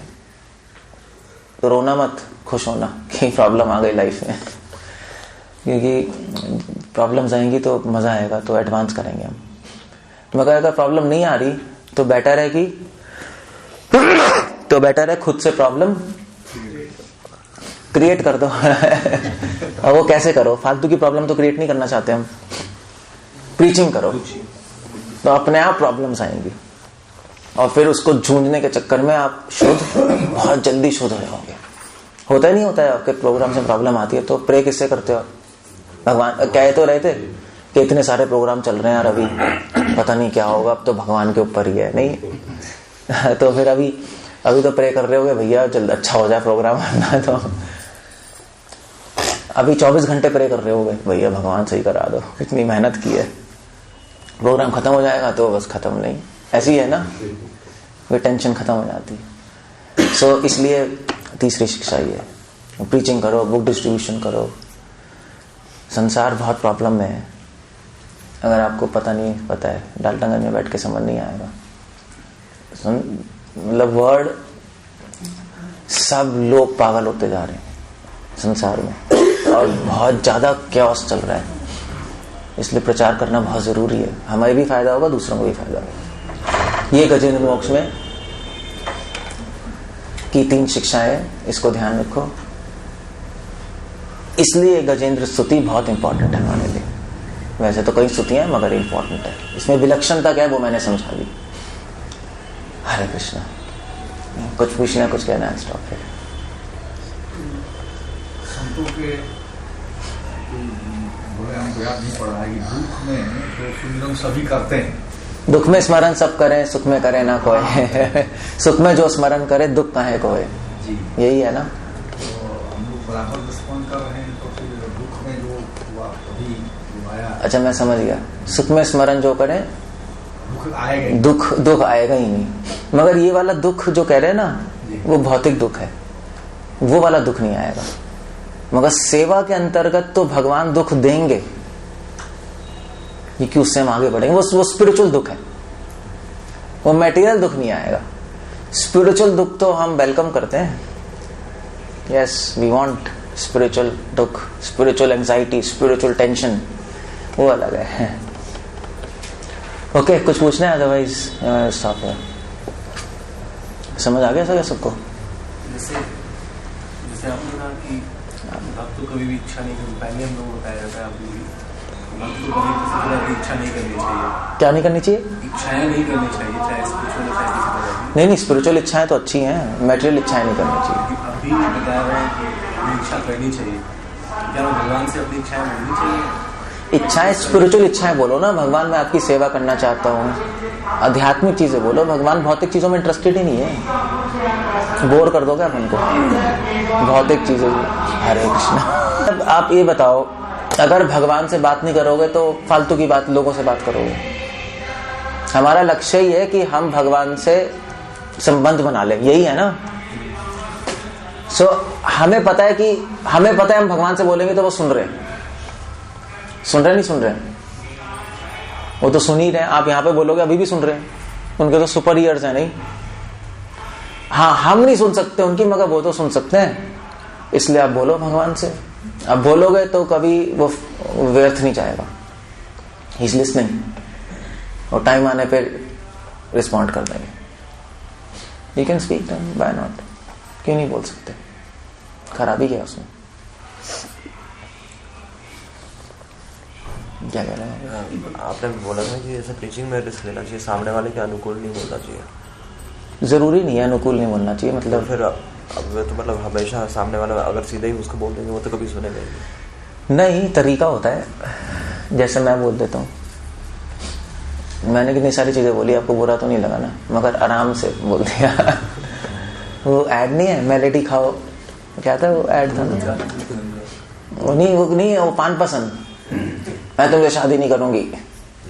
तो रोना मत, खुश होना कि प्रॉब्लम आ गई लाइफ में, क्योंकि प्रॉब्लम्स आएंगी तो मजा आएगा, तो एडवांस करेंगे हम। मगर अगर प्रॉब्लम नहीं आ रही तो बेटर है खुद से प्रॉब्लम क्रिएट कर दो। और वो कैसे करो, फालतू की प्रॉब्लम तो क्रिएट नहीं करना चाहते हम। प्रीचिंग करो तो अपने आप प्रॉब्लम्स आएंगी, और फिर उसको जूझने के चक्कर में आप शुद्ध, बहुत जल्दी शुद्ध हो जाओगे। होता ही नहीं होता है, आपके प्रोग्राम से प्रॉब्लम आती है तो प्रे किससे करते हो? भगवान कह तो रहे थे कि इतने सारे प्रोग्राम चल रहे हैं यार, अभी पता नहीं क्या होगा, अब तो भगवान के ऊपर ही है। नहीं तो फिर अभी तो प्रे कर रहे होगे भैया जल्द अच्छा हो जाए प्रोग्राम। तो अभी 24 घंटे प्रे कर रहे होगे भैया भगवान सही करा दो, इतनी मेहनत की है, प्रोग्राम खत्म हो जाएगा तो बस खत्म। नहीं, ऐसी है ना, वो टेंशन खत्म हो जाती है। सो इसलिए तीसरी शिक्षा ये है, प्रीचिंग करो, बुक डिस्ट्रीब्यूशन करो। संसार बहुत प्रॉब्लम में है, अगर आपको पता है, डाल्टनगंज में बैठ के समझ नहीं आएगा। मतलब वर्ड, सब लोग पागल होते जा रहे हैं संसार में, और बहुत ज्यादा कैओस चल रहा है। इसलिए प्रचार करना बहुत जरूरी है, हमें भी फायदा होगा, दूसरों को भी फायदा होगा। ये गजेंद्र मोक्ष में की 3 शिक्षाएं, इसको ध्यान रखो। इसलिए गजेंद्र स्तुति बहुत इंपॉर्टेंट है हमारे लिए। वैसे तो कई स्तुतियां मगर इंपॉर्टेंट है, इसमें विलक्षणता क्या है वो मैंने समझा दी। हरे कृष्णा। कुछ पूछना, कुछ कहना है? स्टॉप है। संतों के हमको याद नहीं पड़ रहा है कि दुख में तो सुमिरन सभी करते हैं। दुख में स्मरण सब करें, सुख में करे ना कोई। सुख में जो स्मरण करे, दुख काहे कोई। यही है ना। तो हम लोग बराबर रिस्पॉन्ड कर रहे हैं, तो फिर दुख में जो हुआ अभी आया। अच्छा मैं समझ गया, सुख में स्मरण जो करे दुख आएगा, दुख आएगा ही नहीं। मगर ये वाला दुख जो कह रहे हैं ना, वो भौतिक दुख है, वो वाला दुख नहीं आएगा। मगर सेवा के अंतर्गत तो भगवान दुख देंगे, ये कि उससे हम आगे बढ़ेंगे। वो स्पिरिचुअल दुख है, वो मैटेरियल दुख नहीं आएगा। स्पिरिचुअल दुख तो हम वेलकम करते हैं। यस, वी वांट स्पिरिचुअल दुख, स्पिरिचुअल एंजाइटी, स्पिरिचुअल टेंशन, वो अलग है। ओके, कुछ पूछना है? अदरवाइज स्टॉप है। समझ आ गया सबको? जैसे आपने कहा कि आप तो कभी भी इच्छा नहीं करते, पहले हम लोग बताया जाता है आपको भी, आप तो कभी किसी तरह की इच्छा नहीं करनी चाहिए। क्या नहीं करनी चाहिए? इच्छाएं नहीं करनी चाहिए, चाहे स्पिरिचुअल चाहे किसी तरह की। नहीं, स्पिरिचुअल इच्छाएं तो अच्छी हैं, मैटेरियल इच्छाएं नहीं करनी चाहिए। अभी बताया रहे हैं कि अपनी इच्छा करनी चाहिए, क्या भगवान से अपनी इच्छाएं बोलनी चाहिए? इच्छाएं, स्पिरिचुअल इच्छाएं बोलो ना, भगवान मैं आपकी सेवा करना चाहता हूँ, आध्यात्मिक चीजें बोलो। भगवान भौतिक चीजों में इंटरेस्टेड ही नहीं है, बोर कर दोगे आप उनको भौतिक चीजें। हरे कृष्णा। अब आप ये बताओ, अगर भगवान से बात नहीं करोगे तो फालतू की बात लोगों से बात करोगे। हमारा लक्ष्य ही है कि हम भगवान से संबंध बना ले, यही है ना। सो हमें पता है हम भगवान से बोलेंगे तो वो सुन रहे नहीं सुन रहे, वो तो सुन ही रहे हैं। आप यहाँ पे बोलोगे अभी भी सुन रहे हैं, उनके तो सुपर ईयर्स है। नहीं, हाँ हम नहीं सुन सकते उनकी, मगर वो तो सुन सकते हैं। इसलिए आप बोलो भगवान से। अब बोलोगे तो कभी वो व्यर्थ नहीं जाएगा, ही इज लिसनिंग, और टाइम आने पे रिस्पॉन्ड कर देंगे। You can speak them, why not? क्यों नहीं बोल सकते? खराबी क्या उसमें? क्या कह रहे हैं? आपने बोला था कि ऐसे प्रीचिंग में रिस्क लेना चाहिए, सामने वाले के अनुकूल नहीं बोलना चाहिए। जरूरी नहीं है अनुकूल नहीं बोलना चाहिए, मतलब फिर अब तो मतलब हमेशा सामने वाला अगर सीधे ही उसको बोल देंगे वो तो कभी सुनेगा ही नहीं। तरीका होता है, जैसे मैं बोल देता हूँ, मैंने कितनी सारी चीजें बोली, आपको बुरा तो नहीं लगा ना, मगर आराम से बोल दिया। वो ऐड नहीं है, मेलेडी खाओ, क्या था वो ऐड था ना, वो नहीं है, वो पान पसंद, मैं तुमसे शादी नहीं करूंगी,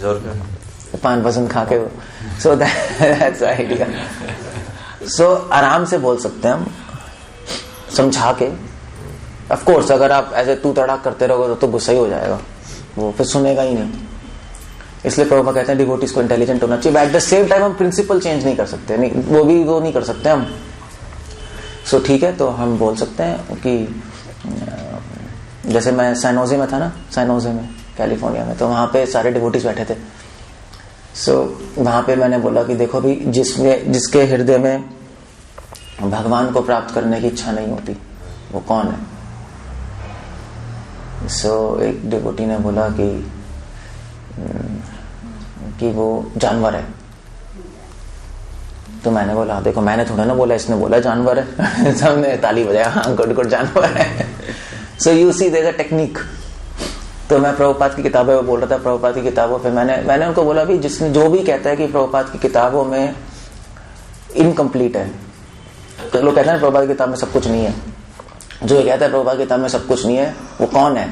जोर का पान पसंद खा के। So that's idea. सो आराम से बोल सकते हैं हम, समझा के। ऑफ कोर्स अगर आप ऐसे तू तड़ाक करते रहोगे तो गुस्सा ही हो जाएगा, वो फिर सुनेगा ही नहीं। इसलिए प्रभुपाद कहते हैं डिवोटीज को इंटेलिजेंट होना चाहिए। एट द सेम टाइम हम प्रिंसिपल चेंज नहीं कर सकते, नहीं वो नहीं कर सकते हम। सो ठीक है, तो हम बोल सकते हैं कि जैसे मैं सैनोजे में था ना, सैनोजे में कैलिफोर्निया में, तो वहां पे सारे डिवोटीज बैठे थे। सो वहां पे मैंने बोला कि देखो भी, जिसके हृदय में भगवान को प्राप्त करने की इच्छा नहीं होती वो कौन है? एक डिवोटी ने बोला कि वो जानवर है। तो मैंने बोला देखो मैंने थोड़ा ना बोला, इसने बोला जानवर है। सबने ताली बजाया, हाँ गुड गुड जानवर है। So you see there a technique. तो मैं प्रभुपाद की किताबों में बोल रहा था, प्रभुपाद की किताबों पे मैंने उनको बोला भी जिसने जो भी कहता है कि प्रभुपाद की किताबों में इनकम्प्लीट है, तो लोग कहते हैं प्रभुपाद की किताब में सब कुछ नहीं है, जो ये कहता है प्रभुपाद की किताब में सब कुछ नहीं है वो कौन है?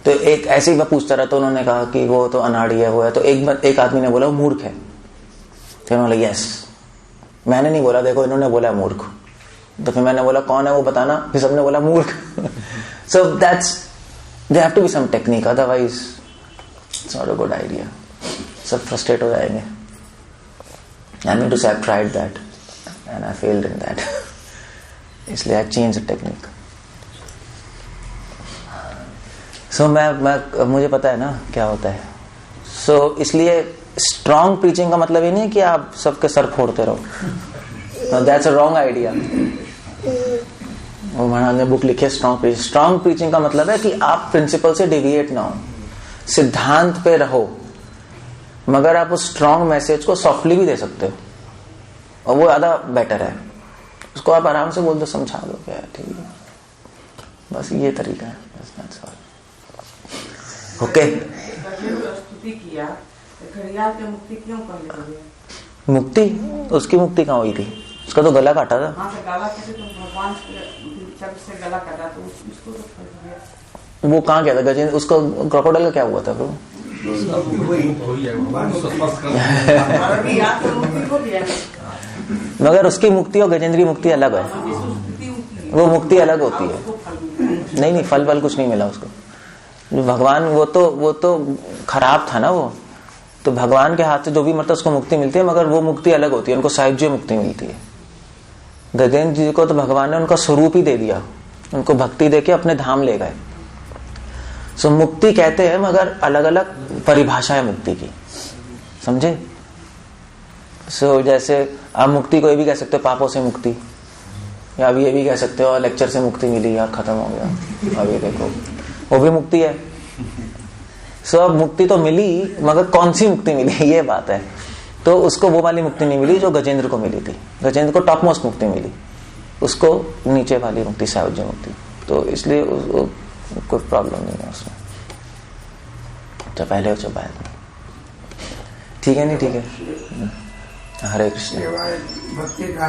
तो एक ऐसे ही मैं पूछता रहा, तो उन्होंने कहा कि वो तो अनाड़ी है, वो है। तो एक आदमी ने बोला वो मूर्ख है। फिर उन्होंने बोला यस। मैंने नहीं बोला देखो इन्होंने बोला मूर्ख। तो फिर मैंने बोला कौन है वो बताना, फिर सबने बोला मूर्ख। So that's there have to be some technique, otherwise it's not a good idea. सब फ्रस्ट्रेट हो जाएंगे। I mean to say I tried that and I failed in that, इसलिए I change the technique. So मुझे पता है ना क्या होता है। सो इसलिए स्ट्रॉन्ग प्रीचिंग का मतलब ये नहीं है कि आप सबके सर फोड़ते रहो। That's a wrong idea. वो महाराज ने बुक लिखी है स्ट्रॉन्ग प्रीचिंग। स्ट्रॉन्ग प्रीचिंग का मतलब है कि आप प्रिंसिपल से डिविएट ना हो, सिद्धांत पे रहो, मगर आप उस स्ट्रॉन्ग मैसेज को सॉफ्टली भी दे सकते हो, और वो ज्यादा बेटर है। उसको आप आराम से बोल दो, समझा दो क्या है, ठीक है, बस ये तरीका है। ओके मुक्ति, उसकी मुक्ति कहाँ हुई थी? उसका तो गला काटा था। वो कहाँ गया था गजेंद्र? उसको क्रोकोडाइल का क्या हुआ था ब्रो? मगर उसकी मुक्ति और गजेंद्री मुक्ति अलग है। वो मुक्ति अलग होती है। नहीं फल कुछ नहीं मिला उसको। भगवान वो तो खराब था ना वो, तो भगवान के हाथ से जो भी मरता उसको मुक्ति मिलती है, मगर वो मुक्ति अलग होती है, उनको साहिज्य मुक्ति मिलती है। गजेंद्र जी को तो भगवान ने उनका स्वरूप ही दे दिया, उनको भक्ति देके अपने धाम ले गए। सो मुक्ति कहते हैं, मगर अलग अलग परिभाषा है मुक्ति की, समझे? सो जैसे आप मुक्ति को ये भी कह सकते हो पापों से मुक्ति, या अब ये भी कह सकते हो लेक्चर से मुक्ति मिली यार खत्म हो गया, अब ये देखो वो भी मुक्ति है। सो अब मुक्ति तो मिली, मगर कौन सी मुक्ति मिली ये बात है। तो उसको वो वाली मुक्ति नहीं मिली जो गजेंद्र को मिली थी। गजेंद्र को टॉप मोस्ट मुक्ति मिली, उसको नीचे वाली मुक्ति, सायुज्य मुक्ति। तो इसलिए कोई प्रॉब्लम नहीं है उसमें, चाहे पहले हो चाहे बाद में। ठीक है नहीं ठीक है? हरे कृष्ण। भक्ति का